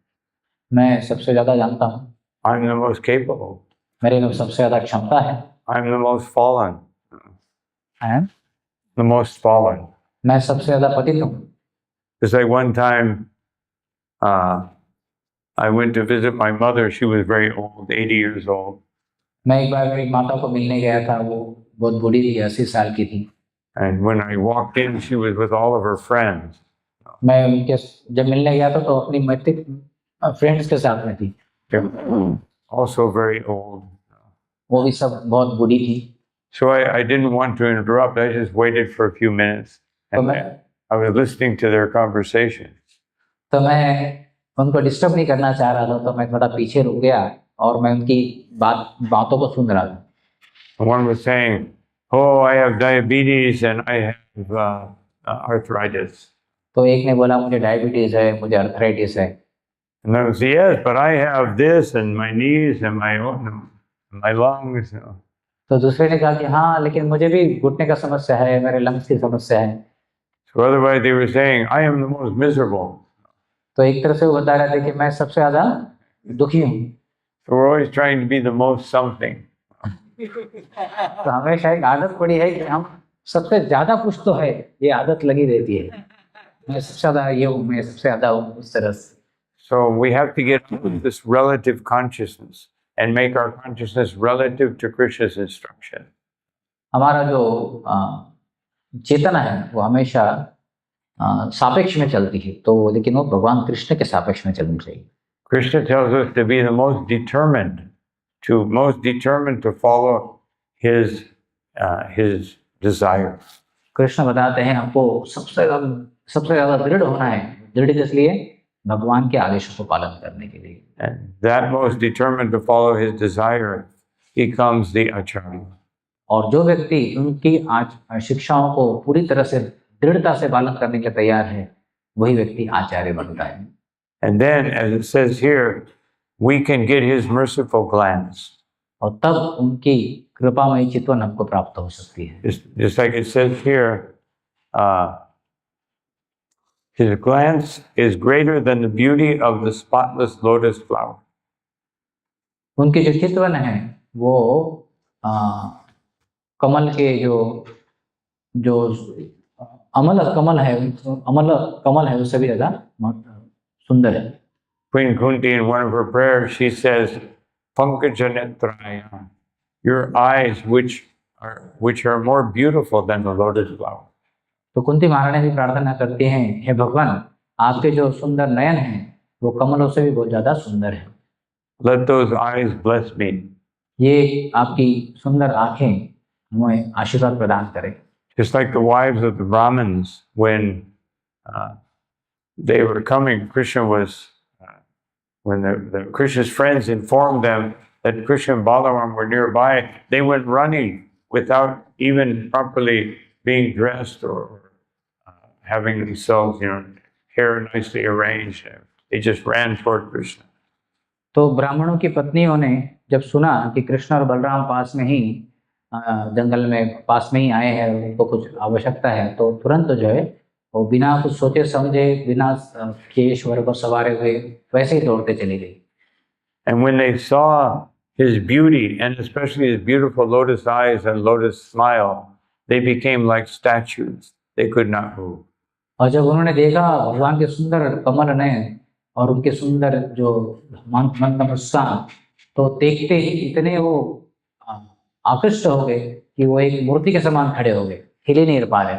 मैं सबसे ज्यादा जानता हूँ। I'm the most capable. मेरे में सबसे ज्यादा क्षमता है। I'm the most fallen. And? The most fallen. मैं सबसे ज्यादा पतित हूँ। It's like one time, I went to visit my mother. She was very old, 80 years old. मैं एक बार मेरी माता को मिलने गया था, वो बहुत बूढ़ी थी, 80 साल की थी। And when I walked in, she was with all of her friends. मैं उनके जब मिलने गया था तो अपनी मैट्रिक फ्रेंड्स के साथ में थी। Also very old. वो भी सब बहुत बूढ़ी थी। So I didn't want to interrupt. I just waited for a few minutes. And I was listening to their conversations. तो मैं उनको डिस्टर्ब नहीं करना चाह रहा था, तो मैं थोड़ा पीछे रुक गया और मैं उनकी बातों को सुन रहा था। One was saying, "Oh, I have diabetes and I have arthritis. तो एक ने बोला मुझे डायबिटीज है, मुझे अर्थराइटिस है। And I say, yes, but I have this and my knees and my lungs. तो दूसरे ने कहा कि हाँ, लेकिन मुझे भी घुटने का समस्या है, मेरे लंग्स की समस्या है। So otherwise they were saying, I am the most miserable. तो एक तरह से वो बता रहे थे कि मैं सबसे ज्यादा दुखी हूँ। So we're always trying to be the most something. तो हमेशा एक आदत पड़ी है कि हम सबसे ज्यादा कुछ तो है, ये आदत लगी रहती है। मैं सबसे ज्यादा ये हूँ, मैं सबसे ज्यादा हूँ, उस तरह से। So we have to get this relative consciousness and make our consciousness relative to Krishna's instruction. हमारा जो चेतना है वो हमेशा सापेक्ष में चलती है, तो लेकिन वो भगवान कृष्ण के सापेक्ष में चलनी चाहिए। Krishna tells us to be the most determined to follow his desire. Krishna बताते हैं हमको सबसे ज्यादा दृढ़ होना है। दृढ़ इसलिए भगवान के आदेशों को पालन करने के लिए। And that most determined to follow his desire becomes the acharya. और जो व्यक्ति उनकी शिक्षाओं को पूरी तरह से दृढ़ता से पालन करने के लिए तैयार है, वही व्यक्ति आचार्य बनता है। And then, as it says here, we can get his merciful glance. और तब उनकी कृपामयी चितवन हमको प्राप्त हो सकती है। Just like it says here, his glance is greater than the beauty of the spotless lotus flower. उनकी जो चितवन है वो कमल के जो अमल कमल है उससे भी ज्यादा सुंदर है। Queen Kunti, in one of her prayers, she says, Pankajanetraya, your eyes which are more beautiful than the lotus flower. तो कुंती महारानी भी प्रार्थना करती हैं, हे भगवान, आपके जो सुंदर नयन हैं वो कमलों से भी बहुत ज्यादा सुंदर है। Let those eyes bless me. ये आपकी सुंदर आंखें हमें आशीर्वाद प्रदान करें। Just like the wives of the Brahmins, when they were coming, when the Krishna's friends informed them that Krishna and Balaram were nearby, they went running without even properly being dressed or having themselves, hair nicely arranged. They just ran toward Krishna. तो ब्राह्मणों की पत्नियों ने जब सुना कि कृष्ण और बलराम पास में ही जंगल में पास में ही आए हैं, उनको कुछ आवश्यकता है, तो तुरंत जो है वो बिना कुछ सोचे समझे, बिना केश वर्ग को सवारे हुए वैसे ही दौड़ते चली गई। And when they saw his beauty, and especially his beautiful lotus eyes and lotus smile, they became like statues. They could not move. और जब उन्होंने देखा भगवान के सुंदर कमल नयन और उनके सुंदर जो मंद मुस्कान, तो देखते ही इतने वो आकृष्ट हो गए कि वो एक मूर्ति के समान खड़े हो गए, हिल ही नहीं पा रहे।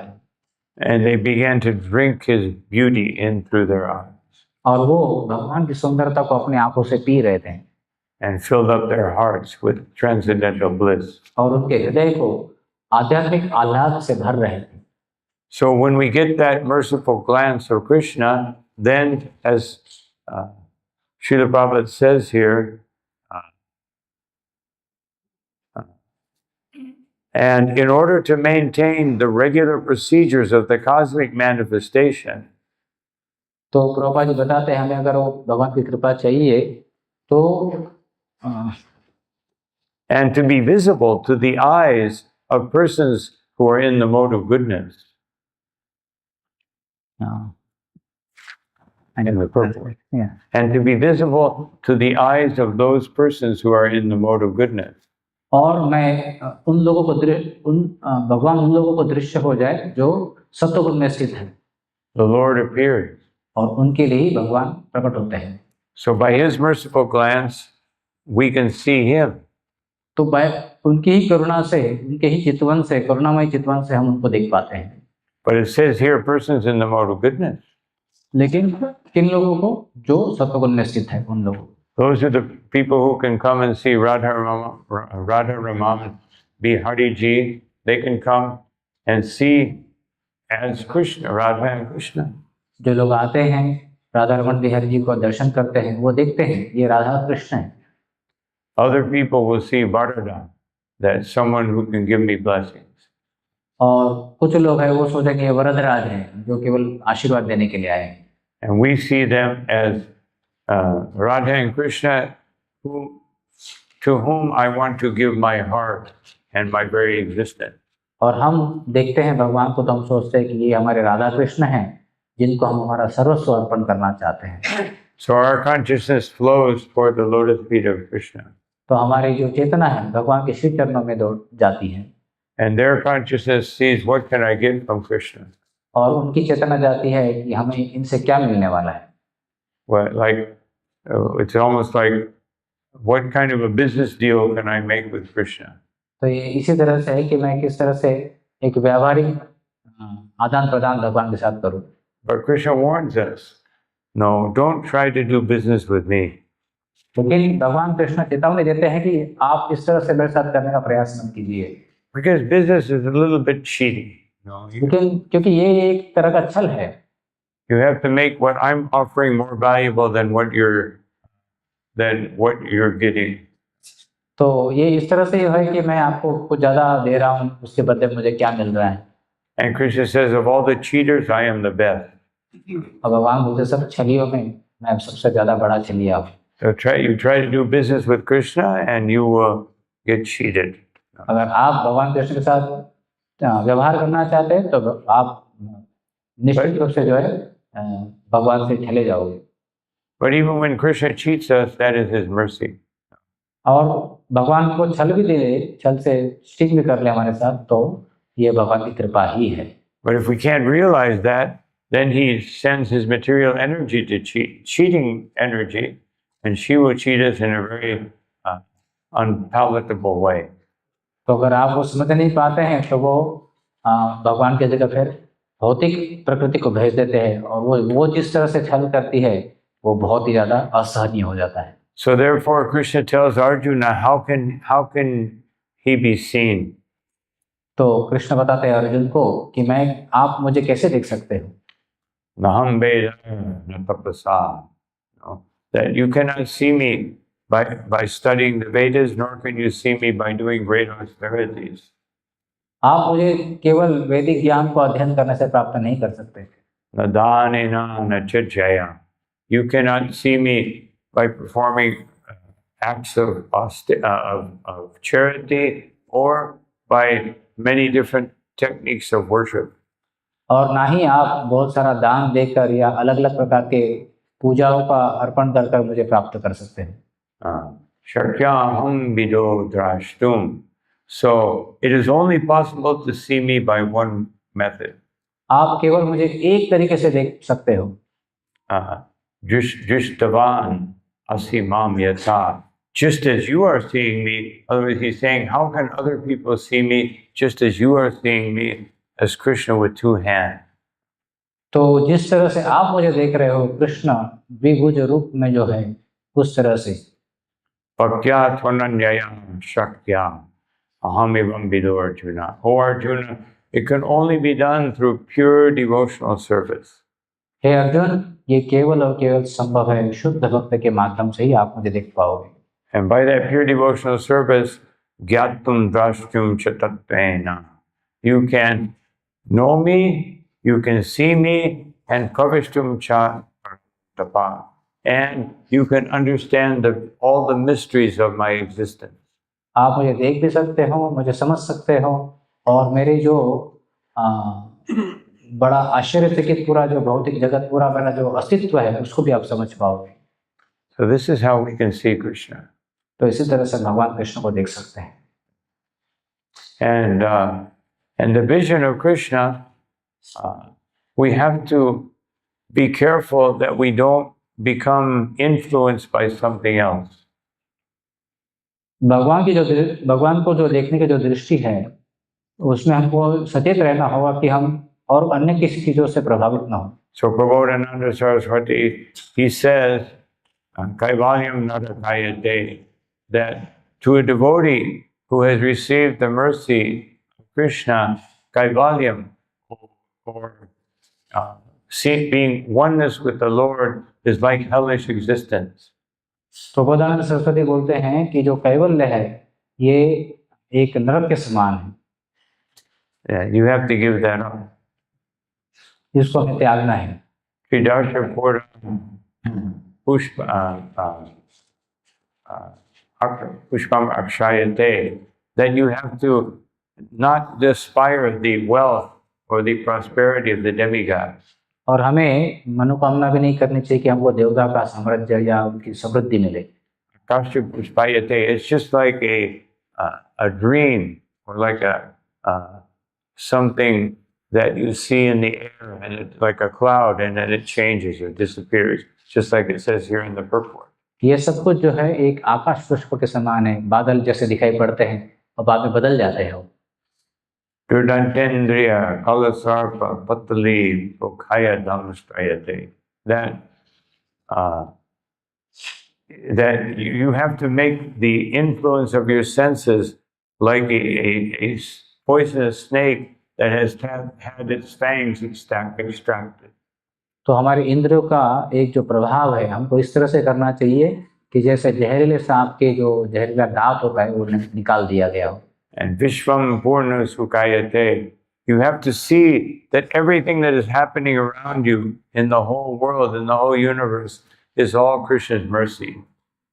And they began to drink his beauty in through their eyes. और वो भगवान की सुंदरता को अपनी आंखों से पी रहे थे। And filled up their hearts with transcendental bliss. और उनके हृदय को आध्यात्मिक आह्लाद से भर रहे थे। So when we get that merciful glance of Krishna, then as Srila Prabhupada says here, and in order to maintain the regular procedures of the cosmic manifestation, तो प्रभुपाद जी बताते हैं हमें अगर वो भगवान की कृपा चाहिए तो and to be visible to the eyes of persons who are in the mode of goodness. In the purport. Yeah. And to be visible to the eyes of those persons who are in the mode of goodness. और मैं भगवान उन लोगों को दृश्य हो जाए जो सत्वगुण में स्थित है। The Lord appears. और उनके लिए ही भगवान प्रकट होते हैं। So by his merciful glance, we can see him. तो उनकी ही करुणा से, उनके ही चितवन से, करुणामय चितवन से हम उनको देख पाते हैं। But it says here, persons in the mode of goodness. लेकिन किन लोगों को? जो सत्वगुण में स्थित है, उन लोगों। Those are the people who can come and see Radha Raman Bihari Ji. They can come and see as Krishna, Radha and Krishna. जो लोग आते हैं राधा रमन बिहारी जी को दर्शन करते हैं, वो देखते हैं ये राधा कृष्ण है। Other people will see Bharata, that someone who can give me blessings. और कुछ लोग हैं वो सोचेंगे ये वरदराज हैं जो केवल आशीर्वाद देने के लिए आए हैं, And we see them as Radha and Krishna, to whom I want to give my heart and my very existence. और हम देखते हैं भगवान को तो हम सोचते हैं कि ये हमारे राधा कृष्ण हैं जिनको हम हमारा सर्वस्व अर्पण करना चाहते हैं। So our consciousness flows toward the lotus feet of Krishna. तो हमारी जो चेतना है भगवान के श्री चरणों में दौड़ जाती है And their consciousness sees, what can I get from Krishna? और उनकी चेतना जाती है कि हमें इनसे क्या मिलने वाला है। Well, it's almost like, what kind of a business deal can I make with Krishna? तो ये इसी तरह से है कि मैं किस तरह से एक व्यावहारिक आदान प्रदान भगवान के साथ करूं। But Krishna warns us, no, don't try to do business with me. लेकिन भगवान कृष्ण चेतावनी देते हैं कि आप इस तरह से मेरे साथ करने का प्रयास मत कीजिए, Because business is a little bit cheaty. क्योंकि ये एक तरह का छल है। You have to make what I'm offering more valuable than what you're getting. तो ये इस तरह से है कि मैं आपको कुछ ज्यादा दे रहा हूँ, उसके बदले मुझे क्या मिल रहा है। And Krishna says, of all the cheaters, I am the best. और भगवान बोलते सब छलियों में मैं सबसे ज्यादा बड़ा छलिया हूँ। So you try to do business with Krishna and you will get cheated. अगर आप भगवान कृष्ण के साथ व्यवहार करना चाहते हैं तो आप निश्चित रूप से जो है भगवान से छले जाओगे। But even when Krishna cheats us, that is his mercy. और भगवान को छल भी दे, छल से स्टिक भी कर ले हमारे साथ, तो ये भगवान की कृपा ही है। But if we can't realize that, then he sends his material energy to cheating energy, and she will cheat us in a very unpalatable way. तो अगर आप वो समझ नहीं पाते हैं तो वो भगवान की जगह फिर भौतिक प्रकृति को भेज देते हैं और वो जिस तरह से छल करती है वो बहुत ही ज्यादा असहनीय हो जाता है। So therefore, Krishna tells Arjuna, how can he be seen? तो कृष्ण बताते हैं अर्जुन को कि आप मुझे कैसे देख सकते हो? Naham veda na tapasa. That you cannot see me by studying the Vedas, nor can you see me by doing great austerities. आप मुझे केवल वैदिक ज्ञान को अध्ययन करने से प्राप्त नहीं कर सकते। Na danena na chajaya. You cannot see me by performing acts of charity or by many different techniques of worship. और ना ही आप बहुत सारा दान देकर या अलग अलग प्रकार के पूजाओं का अर्पण कर मुझे प्राप्त कर सकते हैं। Shakyaham vido drashtum. So it is only possible to see me by one method. आप केवल मुझे एक तरीके से देख सकते हो। Jushtavan asimam yatha. Just as you are seeing me, otherwise he's saying, how can other people see me just as you are seeing me as Krishna with two hands? तो जिस तरह से आप मुझे देख रहे हो कृष्ण द्विभुज रूप में जो है उस तरह से। Bhaktya tvananyayam shakyam aham evam vido Arjuna. Oh Arjuna, it can only be done through pure devotional service. हे अर्जुन, ये केवल और केवल संभव है शुद्ध भक्त के माध्यम से ही आप मुझे देख पाओगे। And by that pure devotional service, gyattum drashtum chatatvena. You can know me, you can see me, and kavishtum cha tapa. And you can understand all the mysteries of my existence. आप मुझे देख भी सकते हो, मुझे समझ सकते हो और मेरे जो बड़ा आश्चर्यचकित पूरा जो भौतिक जगत पूरा मेरा जो अस्तित्व है उसको भी आप समझ पाओगे। So this is how we can see Krishna. तो इसी तरह से भगवान कृष्ण को देख सकते हैं। And the vision of Krishna, we have to be careful that we don't become influenced by something else. भगवान को जो देखने की जो दृष्टि है उसमें हमको सचेत रहना होगा कि हम और अन्य किसी चीजों से प्रभावित ना हो। So Prabodhananda Saraswati, he says, Kaivalyam Narakayate, that to a devotee who has received the mercy of Krishna, Kaivalyam, or being oneness with the Lord, is like hellish existence. Prabodhanand Saraswati बोलते हैं कि जो कैवल्य है ये एक नरक के समान है। You have to give that up. इसको हमें त्यागना है। Tridasha Pura Pushpa Pushpam Akshayate, that you have to not aspire the wealth or the prosperity of the demigods. और हमें मनोकामना भी नहीं करनी चाहिए कि हमको देवता का साम्राज्य या उनकी समृद्धि मिले। Akasha Pushpayate, it's just like a dream or like something that you see in the air, and it's like a cloud, and then it changes or disappears, just like it says here in the purport. ये सब कुछ जो है एक आकाश पुष्प के समान है, बादल जैसे दिखाई पड़ते हैं और बाद में बदल जाते हैं। Durdantendriya Kalasarpa Patali Pokaya Dhamstrayate. That you have to make the influence of your senses like a poisonous snake that has had its fangs extracted. तो हमारे इंद्रियों का एक जो प्रभाव है हमको इस तरह से करना चाहिए कि जैसे जहरीले सांप के जो जहरीला दांत होता है वो निकाल दिया गया हो। And Vishwam Purna Sukayate, you have to see that everything that is happening around you in the whole world, in the whole universe, is all Krishna's mercy.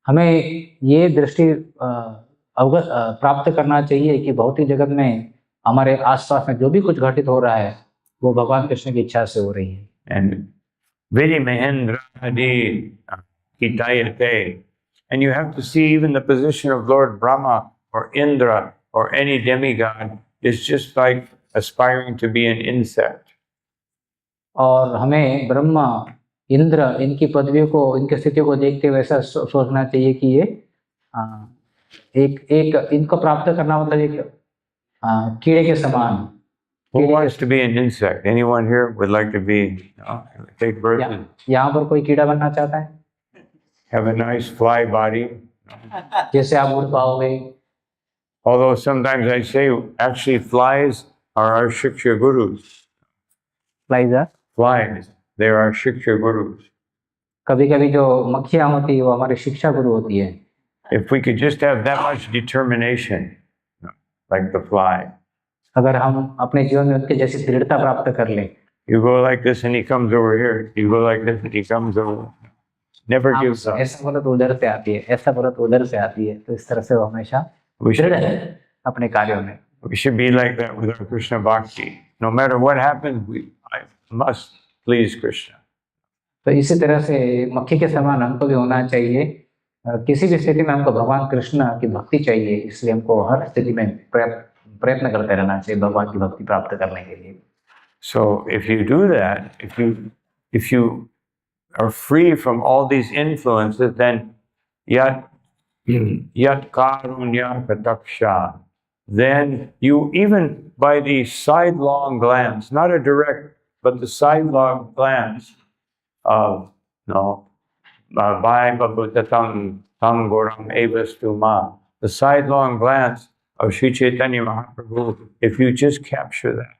हमें ये दृष्टि अवगत प्राप्त करना चाहिए कि भौतिक जगत में हमारे आसपास में जो भी कुछ घटित हो रहा है वो भगवान कृष्ण की इच्छा से हो रही है। And Vidi Mahendra Adi Hitayate, and you have to see even the position of Lord Brahma or Indra or any demigod is just like aspiring to be an insect. और हमें ब्रह्मा इंद्र इनकी पदवियों को इनकी स्थिति को देखते हुए ऐसा सोचना चाहिए कि ये एक इनको प्राप्त करना मतलब एक कीड़े के समान। Who wants to be an insect? Anyone here would like to be, take birth and यहाँ पर कोई कीड़ा बनना चाहता है? have a nice fly body? जैसे आप उड़ पाओगे। Although sometimes I say, actually flies are our Shiksha gurus. Flies, they are our Shiksha gurus. कभी-कभी जो मक्खियाँ होती है वो हमारी शिक्षा गुरु होती है। If we could just have that much determination, like the fly. अगर हम अपने जीवन में उनके जैसी दृढ़ता प्राप्त कर लें। You go like this and he comes over here. You go like this and he comes over. Never gives up. ऐसा बोलो तो उधर से आती है, ऐसा बोलो तो उधर से आती है, तो इस तरह से वो हमेशा दृढ़ है अपने कार्यों में। We should be like that with our Krishna Bhakti. No matter what happens, I must please Krishna. तो इसी तरह से मक्खी के समान हमको भी होना चाहिए। किसी भी स्थिति में हमको भगवान कृष्ण की भक्ति चाहिए, इसलिए हमको हर स्थिति में प्रयत्न करते रहना चाहिए भगवान की भक्ति प्राप्त करने के लिए। So if you do that, if you are free from all these influences, then yat karunya kataksha, then you, even by the sidelong glance, not a direct, but the sidelong glance of Vai Babutatam Tam Goram Evastuma, the sidelong glance of Sri Chaitanya Mahaprabhu, if you just capture that,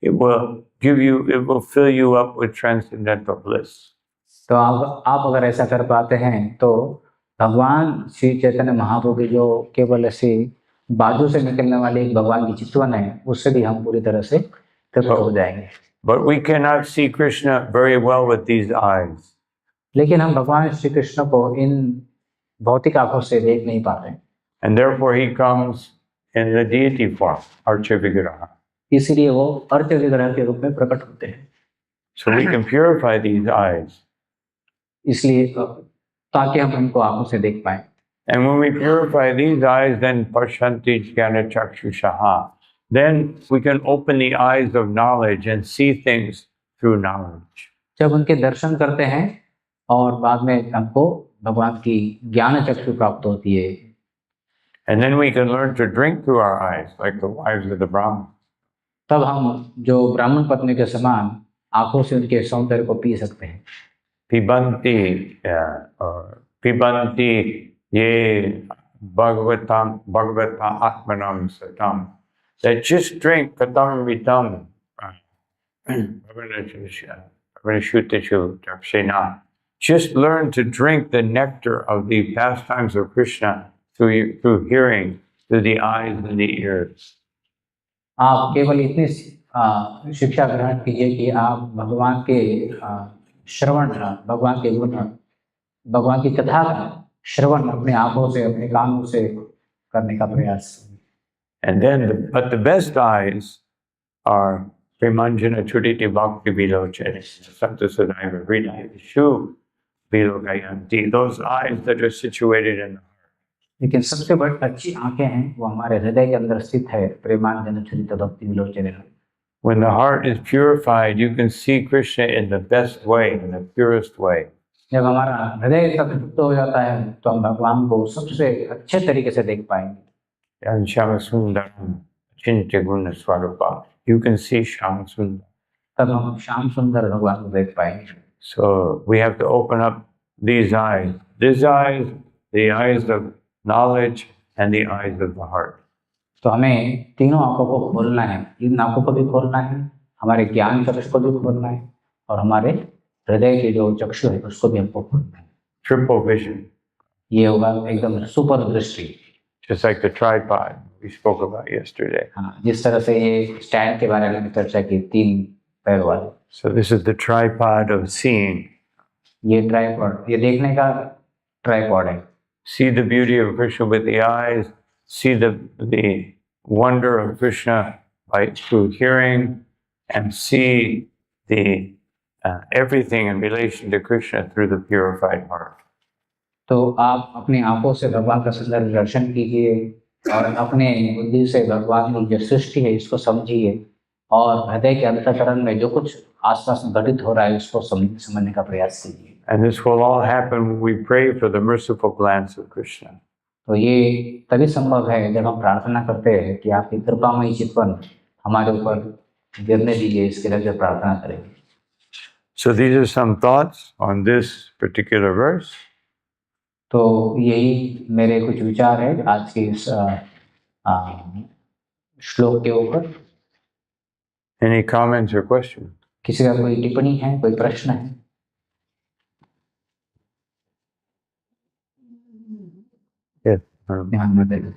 it will fill you up with transcendental bliss. तो आप अगर ऐसा कर पाते हैं तो भगवान श्री चैतन्य महाप्रभु की जो केवल ऐसी बाजू से निकलने वाली एक भगवान की चितवन है, उससे भी हम पूरी तरह से तृप्त हो जाएंगे। But we cannot see Krishna very well with these eyes. लेकिन हम भगवान श्री कृष्ण को इन भौतिक आंखों से देख नहीं पाते। And therefore he comes in the deity form, Archa Vigraha. इसलिए वो अर्च विग्रह के रूप में प्रकट होते हैं। So we can purify these eyes. इसलिए ताकि हम उनको आंखों से देख पाएं। And when we purify these eyes, then Pashanti Jnana Chakshushaha, then we can open the eyes of knowledge and see things through knowledge. जब उनके दर्शन करते हैं और बाद में हमको भगवान की ज्ञान चक्षु प्राप्त होती है। And then we can learn to drink through our eyes, like the wives of the Brahmins. तब हम जो ब्राह्मण पत्नी के समान आंखों से उनके सौंदर्य को पी सकते हैं। Pibanti ye Bhagavata Atmanam Satam. That just drink Katam Vitam. Just learn to drink the nectar of the pastimes of Krishna through hearing, through the eyes and the ears. आप केवल इतनी शिक्षा ग्रहण कीजिए कि आप भगवान के श्रवण, भगवान के गुण, भगवान की कथा का श्रवण अपने आंखों से, अपने कानों से करने का प्रयास। And then, but the best eyes are Premanjana Chuditi Bhakti Vilochani, Santa Sadaiva Vrida, Shu Vilokayanti, those eyes that are situated in the heart. लेकिन सबसे बड़ी अच्छी आंखें हैं वो हमारे हृदय के अंदर स्थित है, प्रेमांजन चरित भक्ति विलोचन। When the heart is purified, you can see Krishna in the best way, in the purest way. जब हमारा हृदय शुद्ध हो जाता है तो हम भगवान को सबसे अच्छे तरीके से देख पाएंगे। And Shama Sundaram Chintya Guna Swarupa, you can see Shama Sundar. तब हम श्याम सुंदर भगवान को देख पाएंगे। So we have to open up these eyes. These eyes, the eyes of knowledge and the eyes of the heart. तो हमें तीनों आंखों को खोलना है, इन आंखों को भी खोलना है, हमारे ज्ञान चक्षु को भी खोलना है और हमारे हृदय के जो चक्षु है उसको भी हमको खोलना है। Triple vision. ये होगा एकदम सुपर दृष्टि। Just like the tripod we spoke about yesterday. हाँ, जिस तरह से ये स्टैंड के बारे में चर्चा की, 3 पैर वाले। So this is the tripod of seeing. ये ट्राइपॉड, ये देखने का ट्राइपॉड है। See the beauty of Krishna with the eyes, see the wonder of Krishna by through hearing, and see the everything in relation to Krishna through the purified heart. तो आप अपनी आंखों से भगवान का सुंदर दर्शन कीजिए और अपने बुद्धि से भगवान की जो सृष्टि है इसको समझिए और हृदय के अंतःकरण में जो कुछ आसपास में घटित हो रहा है उसको समझने का प्रयास कीजिए। And this will all happen when we pray for the merciful glance of Krishna. तो ये तभी संभव है जब हम प्रार्थना करते हैं कि आपकी कृपामयी चितवन हमारे ऊपर गिरने दीजिए, इसके लिए प्रार्थना करेंगे। So these are some thoughts on this particular verse. तो यही मेरे कुछ विचार है आज के इस श्लोक के ऊपर। Any comments or questions? किसी का कोई टिप्पणी है, कोई प्रश्न है? Yes. ध्यान में दें।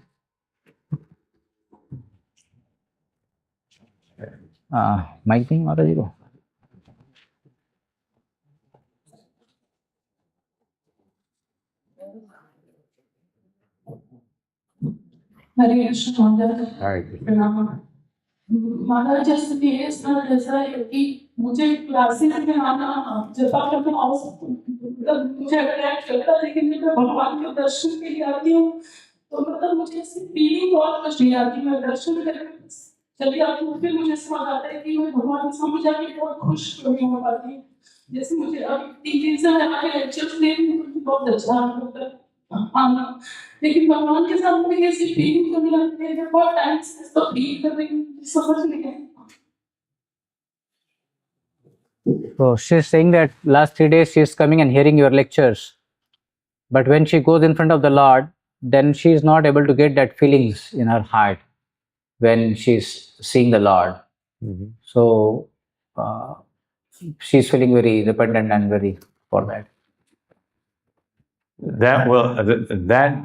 माइक नहीं माता जी को। हरे कृष्ण Hare Krishna. महाराज जैसे भी है इस तरह ऐसा है कि मुझे क्लासेस में आना जब करना मतलब मुझे अट्रैक्ट करता है, लेकिन मैं भगवान के दर्शन के लिए आती हूँ तो मतलब मुझे ऐसी फीलिंग बहुत कुछ नहीं आती। मैं दर्शन करके चली आती हूँ, फिर मुझे समझ आता है कि मैं भगवान की समझ आके बहुत खुश नहीं हो पाती। जैसे मुझे अब 3 दिन से हमारे लेक्चर्स में बहुत अच्छा लगता है आना, लेकिन भगवान के साथ मुझे ऐसी फीलिंग करने लगती है बहुत टाइम से तो फील कर रही हूँ, समझ नहीं आई। So she is saying that last 3 days she is coming and hearing your lectures, but when she goes in front of the Lord, then she is not able to get that feelings in her heart when she is seeing the Lord. Mm-hmm. So she is feeling very repentant and very for that. That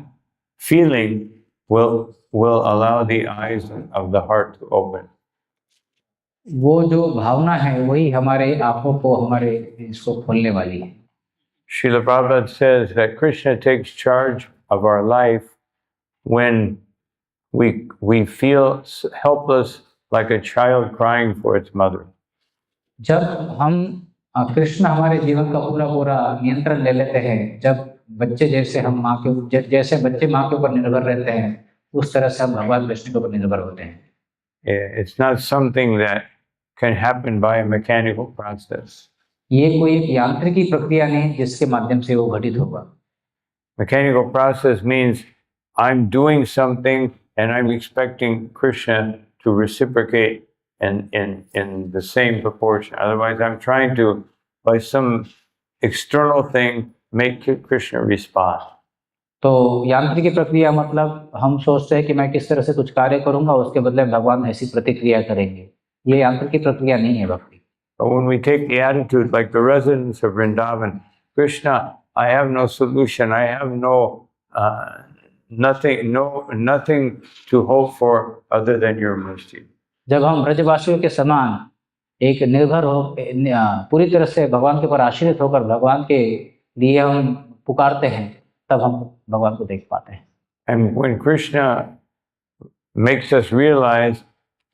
feeling will allow the eyes of the heart to open. वो जो भावना है वही हमारे आंखों को, हमारे इसको खोलने वाली है। Srila Prabhupada says that Krishna takes charge of our life when we feel helpless like a child crying for its mother. जब हम कृष्ण हमारे जीवन का पूरा नियंत्रण ले लेते हैं, जब बच्चे जैसे हम जैसे बच्चे माँ के ऊपर निर्भर रहते हैं उस तरह से हम भगवान कृष्ण के ऊपर निर्भर होते हैं। It's not something that can happen by a mechanical process. ये कोई एक यांत्रिकी प्रक्रिया नहीं जिसके माध्यम से वो घटित होगा। Mechanical process means I'm doing something and I'm expecting Krishna to reciprocate in the same proportion. Otherwise, I'm trying to, by some external thing, make Krishna respond. तो यांत्रिकी प्रक्रिया मतलब हम सोचते हैं कि मैं किस तरह से कुछ कार्य करूंगा, उसके बदले भगवान ऐसी प्रतिक्रिया करेंगे। ये यांत्रिकी प्रक्रिया नहीं है भक्ति। But when we take the attitude like the residents of Vrindavan, Krishna, I have no solution. I have nothing to hope for other than your mercy. जब हम ब्रजवासियों के समान एक निर्भर हो पूरी तरह से भगवान के ऊपर आश्रित होकर भगवान के लिए हम पुकारते हैं, तब हम भगवान को देख पाते हैं। And when Krishna makes us realize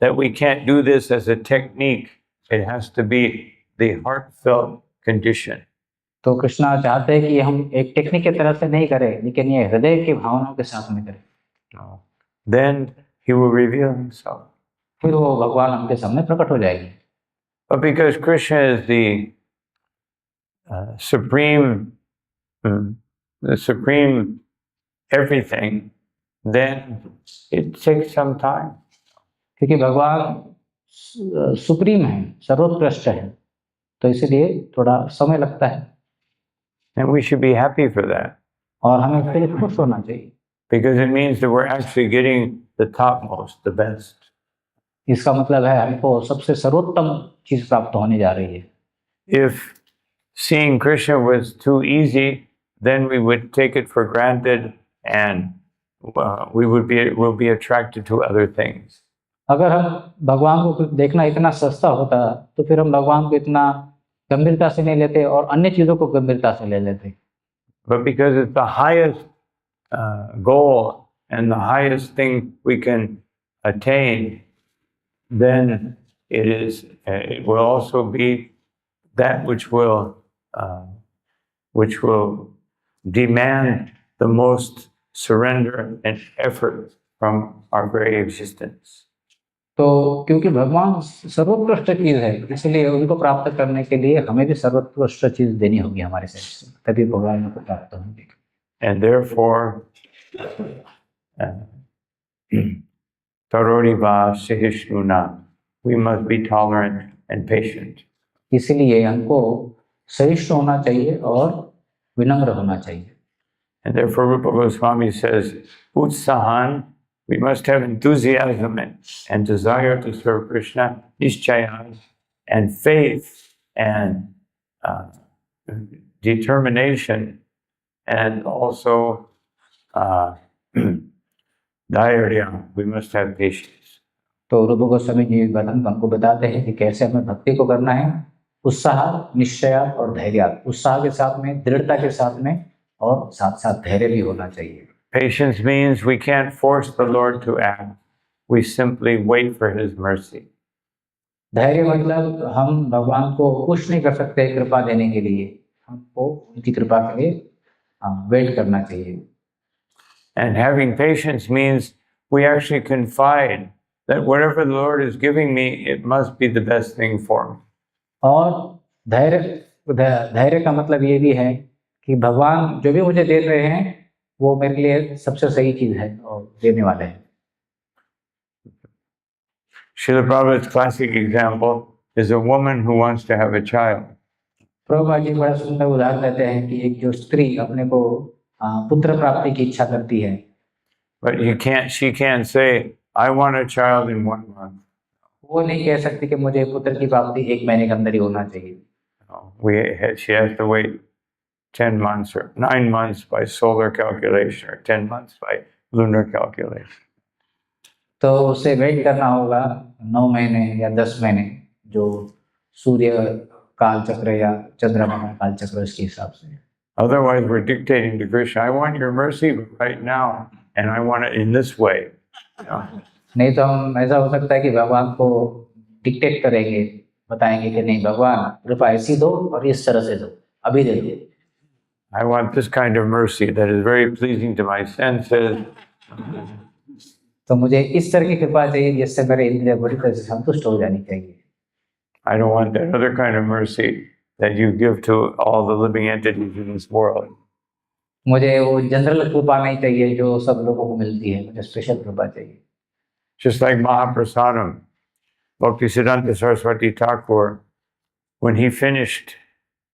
that we can't do this as a technique, it has to be the heartfelt condition. तो कृष्णा चाहते हैं कि हम एक टेक्निक की तरह से नहीं करें, लेकिन ये हृदय की भावनाओं के साथ में करें। Then he will reveal himself. फिर वो भगवान हमके सामने प्रकट हो जाएगी। But because Krishna is the supreme everything, then it takes some time. क्योंकि भगवान सुप्रीम है, सर्वोत्कृष्ट है, तो इसलिए थोड़ा समय लगता है। And we should be happy for that. और हमें उसके लिए खुश होना चाहिए, Because it means that we're actually getting the topmost, the best. इसका मतलब है हमको सबसे सर्वोत्तम चीज प्राप्त होने जा रही है। If seeing Krishna was too easy, then we would take it for granted and we'll be attracted to other things. अगर हम भगवान को देखना इतना सस्ता होता तो फिर हम भगवान को इतना गंभीरता से नहीं लेते और अन्य चीजों को गंभीरता से ले लेते। But because it's the highest goal and the highest thing we can attain, then it will also be that which will demand the most surrender and effort from our very existence. तो क्योंकि भगवान सर्वोत्कृष्ट चीज है, इसलिए उनको प्राप्त करने के लिए हमें भी सर्वोत्कृष्ट चीज देनी होगी हमारे शरीर से, तभी भगवान को प्राप्त होंगे। And therefore, Taroriva Sahishnuna, we must be tolerant and patient. इसलिए हमको सहिष्णु होना चाहिए और विनम्र होना चाहिए। And therefore, Rupa Goswami says, Utsahan, we must have enthusiasm and desire to serve Krishna, Nishchayan, and faith and determination, and also dhairya, we must have patience. तो रूप गोस्वामी जी हमको बताते हैं कि कैसे हमें भक्ति को करना है, उत्साह, निश्चय और धैर्य। उत्साह के साथ में, दृढ़ता के साथ में, और साथ साथ धैर्य भी होना चाहिए। Patience means we can't force the Lord to act. We simply wait for His mercy. धैर्य मतलब हम भगवान को पुश नहीं कर सकते कृपा देने के लिए, हमको उनकी कृपा के लिए वेट करना चाहिए। And having patience means we actually confide that whatever the Lord is giving me, it must be the best thing for me. और धैर्य का मतलब ये भी है कि भगवान जो भी मुझे दे रहे हैं वो मेरे लिए सबसे सही चीज है और देने वाले हैं। Srila Prabhupada's classic example is a woman who wants to have a child. Prabhupada ji बड़ा सुंदर उदाहरण देते हैं कि एक जो स्त्री अपने को पुत्र प्राप्ति की इच्छा करती है, But she can't say, I want a child in 1 month. वो नहीं कह सकती कि मुझे पुत्र की प्राप्ति 1 महीने के अंदर ही होना चाहिए। She has to wait 10 months or 9 months by solar calculation or 10 months by lunar calculation. तो उसे वेट करना होगा 9 महीने या 10 महीने, जो सूर्य काल चक्र या चंद्रमा का काल चक्र इसके हिसाब से। Otherwise, we're dictating to Krishna, I want your mercy right now, and I want it in this way. नहीं तो हम ऐसा हो सकता है कि भगवान को डिक्टेट करेंगे, बताएंगे कि नहीं भगवान कृपा ऐसी दो और इस तरह से दो, अभी दे दो। I want this kind of mercy that is very pleasing to my senses. तो मुझे इस तरह की कृपा चाहिए जिससे मेरे इंद्रिय बड़ी तरह से संतुष्ट हो जानी चाहिए। I don't want that other kind of mercy that you give to all the living entities in this world. मुझे वो जनरल कृपा नहीं चाहिए जो सब लोगों को मिलती है, मुझे स्पेशल कृपा चाहिए। Just like Mahaprasadam, Bhaktisiddhanta Saraswati Thakur, when he finished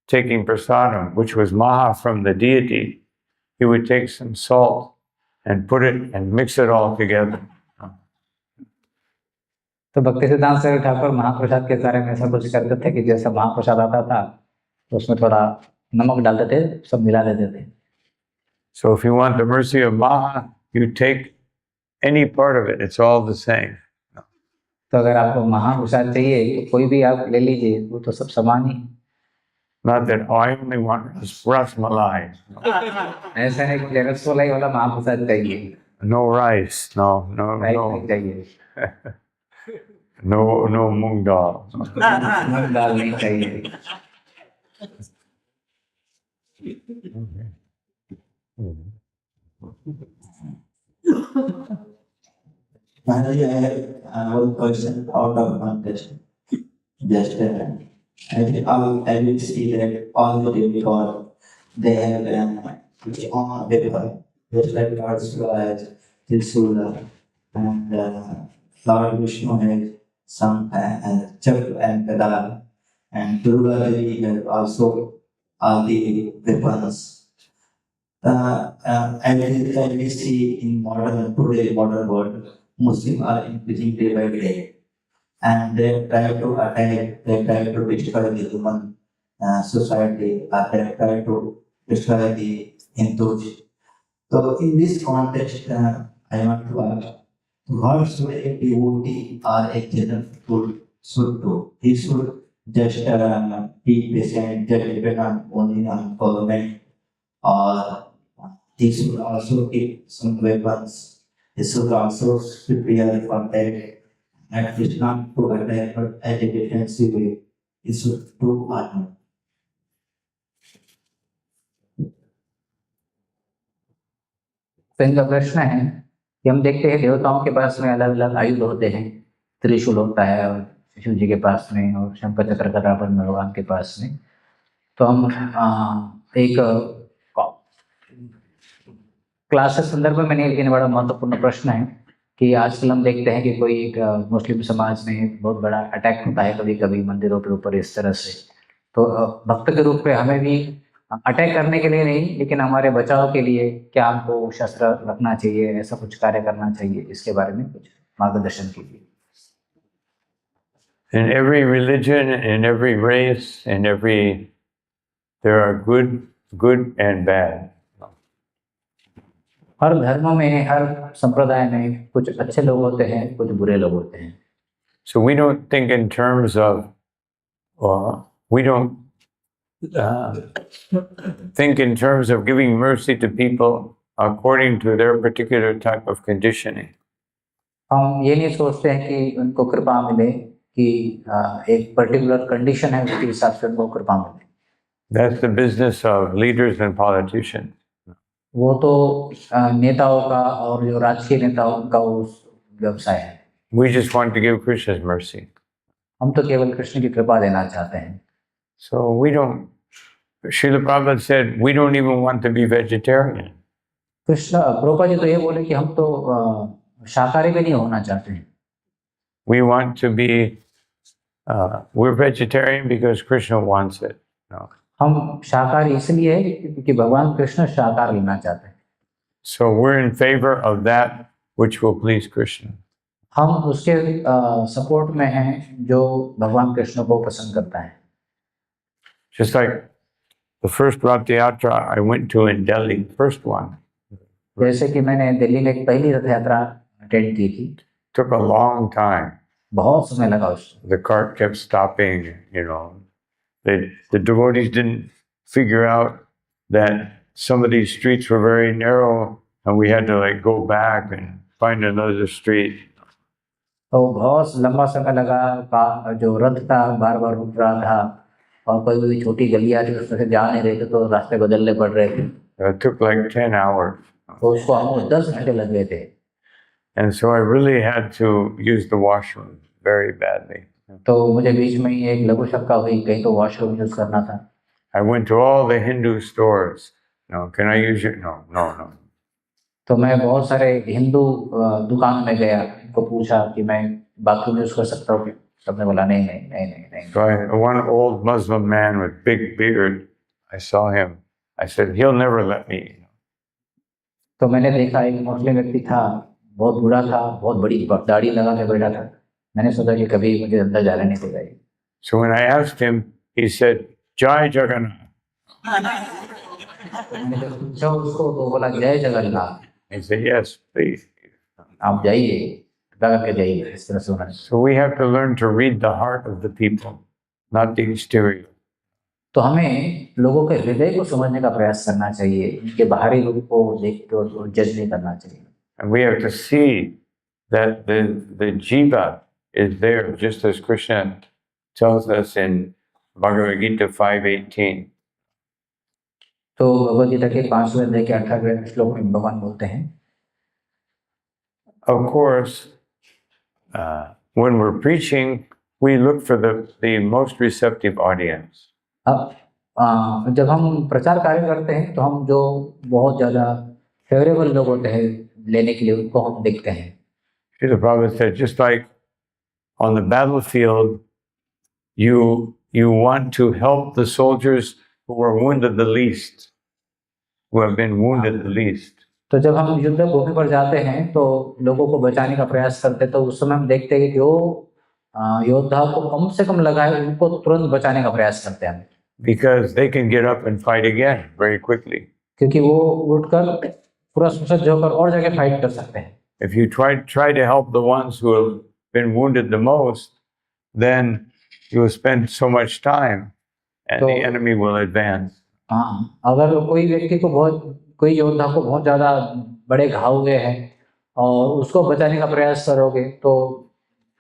taking prasadam, which was maha from the deity, he would take some salt and put it and mix it all together. तो भक्ति सिद्धांत सरस्वती ठाकुर महाप्रसाद के बारे में ऐसा कुछ करते थे कि जैसा महाप्रसाद आता था तो उसमें थोड़ा नमक डालते थे, सब मिला देते थे। So if you want the mercy of Maha, you take any part of it, it's all the same. तो अगर आपको महाप्रसाद चाहिए तो कोई भी आप ले लीजिए, वो तो सब समान ही। Not that, oh, I only want ras malai. ऐसा है कि रसमलाई वाला महाप्रसाद चाहिए, No rice, no, राइस नहीं चाहिए, no mung dal. मूंग दाल नहीं चाहिए। Finally, I have one question out of context. Just I will see that all the people they have which on paper, just like Lord Shiva has Trishula and Lord Vishnu has some Chakra and Kada, and Durga Devi has also all the weapons. And we see in modern world, Muslims are increasing day by day, and they try to attack, they try to destroy the human society, they try to destroy the Hindus. So in this context, I want to ask, what should a devotee or a general should do? He should just be patient, just depend on only on government, or he should also keep some weapons. He should also prepare for that. At least not to attack, but at a defensive way. He should do what? तो इनका प्रश्न है कि हम देखते हैं देवताओं के पास में अलग अलग आयुध होते हैं, त्रिशूल होता है और शिव जी के पास में, और शंकर चक्र गदा भगवान के पास में। तो हम एक क्लास के संदर्भ में नहीं, लेकिन बड़ा महत्वपूर्ण प्रश्न है कि आजकल हम देखते हैं कि कोई एक मुस्लिम समाज में बहुत बड़ा अटैक होता है कभी कभी मंदिरों के ऊपर इस तरह से। तो भक्त के रूप में हमें भी अटैक करने के लिए नहीं, लेकिन हमारे बचाव के लिए क्या हमको शस्त्र रखना चाहिए, ऐसा कुछ कार्य करना चाहिए, इसके बारे में कुछ मार्गदर्शन कीजिए। In every religion, in every race, there are good and bad. हर धर्म में, हर संप्रदाय में कुछ अच्छे लोग होते हैं, कुछ बुरे लोग होते हैं। So we don't think in terms of, we don't think in terms of giving mercy to people according to their particular type of conditioning. हम ये नहीं सोचते हैं कि उनको कृपा मिले, कि एक पर्टिकुलर कंडीशन है उसके हिसाब से उनको कृपा मिले। That's the business of leaders and politicians. वो तो नेताओं का और जो राजकीय नेताओं का उस व्यवसाय है। We just want to give Krishna's mercy. हम तो केवल कृष्ण की कृपा देना चाहते हैं। So we don't, Srila Prabhupada said, we don't even want to be vegetarian. Krishna Prabhupada ji तो ये बोले कि हम तो शाकाहारी भी नहीं होना चाहते हैं। We want to be, we're vegetarian because Krishna wants it. No. हम शाकाहारी इसलिए है क्योंकि भगवान कृष्ण शाकाहार लेना चाहते हैं। So we're in favor of that which will please Krishna. हम उसके सपोर्ट में हैं जो भगवान कृष्ण को पसंद करता है। Just like the first Rath Yatra I went to in Delhi, first one. जैसे कि मैंने दिल्ली में पहली रथ यात्रा अटेंड की थी, Took a long time. बहुत समय लगा उसको। The cart kept stopping, you know. The devotees didn't figure out that some of these streets were very narrow and we had to like go back and find another street. तो बहुत लंबा समय लगा, जो रथ था बार बार रुक रहा था और कोई भी छोटी गलियां थी उसमें से जा नहीं रहे थे, तो रास्ते बदलने पड़ रहे थे। It took like 10 hours. तो उसको हमको 10 घंटे लग गए थे। And so I really had to use the washroom very badly. तो मुझे बीच में ही एक लघु शंका हुई, कहीं तो वॉशरूम यूज करना था। I went to all the Hindu stores. No, can I use your? No. तो मैं बहुत सारे हिंदू दुकान में गया, उनको पूछा कि मैं बाथरूम यूज कर सकता हूँ? सबने बोला नहीं। So one old Muslim man with big beard, I saw him. I said, he'll never let me. तो मैंने देखा एक मुस्लिम व्यक्ति था, बहुत बूढ़ा था, बहुत बड़ी दाढ़ी लगा के बैठा था। मैंने सोचा कि कभी मुझे अंदर जाने नहीं देगा। So when I asked him, he said, Jai Jagannath. मैंने जब पूछा उसको तो बोला जय Jagannath. I said, yes, please. आप जाइए। लगा के जाइए, इस तरह से होना चाहिए। So we have to learn to read the heart of the people, not the exterior. तो हमें लोगों के हृदय को समझने का प्रयास करना चाहिए, उनके बाहरी रूप को देख के और जज नहीं करना चाहिए। And we have to see that the jiva is there, just as Krishna tells us in Bhagavad Gita 5:18. तो भगवद गीता के 5वें अध्याय के 18वें श्लोक में भगवान बोलते हैं, Of course, when we're preaching, we look for the most receptive audience. अब जब हम प्रचार कार्य करते हैं तो हम जो बहुत ज़्यादा फेवरेबल लोग होते हैं लेने के लिए, उनको हम देखते हैं। Srila Prabhupada said, just like on the battlefield, you want to help the soldiers who are wounded the least, who have been wounded the least. तो जब हम युद्ध भूमि पर जाते हैं तो लोगों को बचाने का प्रयास करते हैं, तो उस समय हम देखते हैं कि जो योद्धा को कम से कम लगा है उनको तुरंत बचाने का प्रयास करते हैं, Because they can get up and fight again very quickly. क्योंकि वो उठकर पूरा सुसज्ज होकर और जगह फाइट कर सकते हैं। If you try to help the ones who have been wounded the most, then you will spend so much time and the enemy will advance. हाँ, अगर कोई व्यक्ति को कोई योद्धा को बहुत ज़्यादा बड़े घाव हुए हैं और उसको बचाने का प्रयास करोगे तो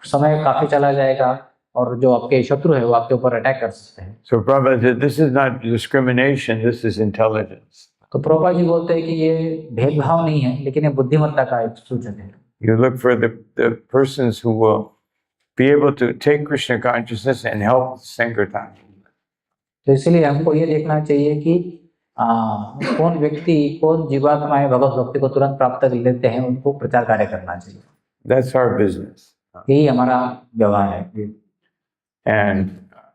समय काफ़ी चला जाएगा और जो आपके शत्रु है वो आपके ऊपर अटैक कर सकते हैं। So Prabhupada said, this is not discrimination, this is intelligence. तो प्रभुपाद जी बोलते हैं कि ये भेदभाव नहीं है, लेकिन ये बुद्धिमत्ता का एक सूचक है। You look for the persons who will be able to take Krishna consciousness and help Sankirtan. तो इसलिए हमको ये देखना चाहिए कि कौन व्यक्ति, कौन जीवात्माएं भगवत भक्ति को तुरंत प्राप्त कर लेते हैं, उनको प्रचार कार्य करना चाहिए। That's our business. यही हमारा व्यवहार है। And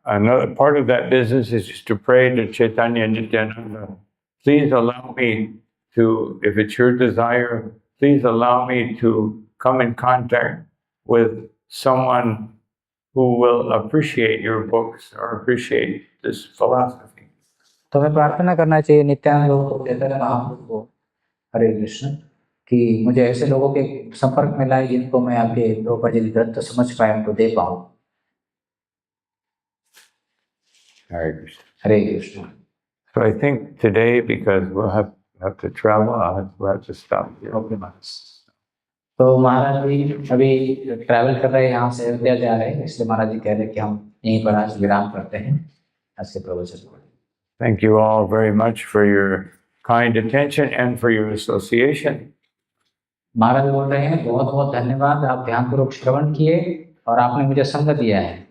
another part of that business is just to pray to Chaitanya Nityananda. Please allow me to, if it's your desire, please allow me to come in contact with someone who will appreciate your books or appreciate this philosophy. तो हमें प्रार्थना करना चाहिए नित्यानंद चैतन्य महाप्रभु को, हरे कृष्ण, कि मुझे ऐसे लोगों के संपर्क में लाए जिनको मैं आपके प्रभुपाद जी ग्रंथ समझ पाए, उनको दे पाऊँ। Hare Krishna. Hare Krishna. So I think today, because we'll have to travel, we'll have to stop here. Okay महाराज। तो महाराज जी अभी ट्रैवल कर रहे हैं, यहाँ से अयोध्या जा रहे हैं, इसलिए महाराज जी कह रहे हैं कि हम यहीं पर आज विराम करते हैं आज के प्रवचन को। Thank you all very much for your kind attention and for your association. महाराज बोल रहे हैं बहुत बहुत धन्यवाद, आप ध्यानपूर्वक श्रवण किए और आपने मुझे संग दिया है।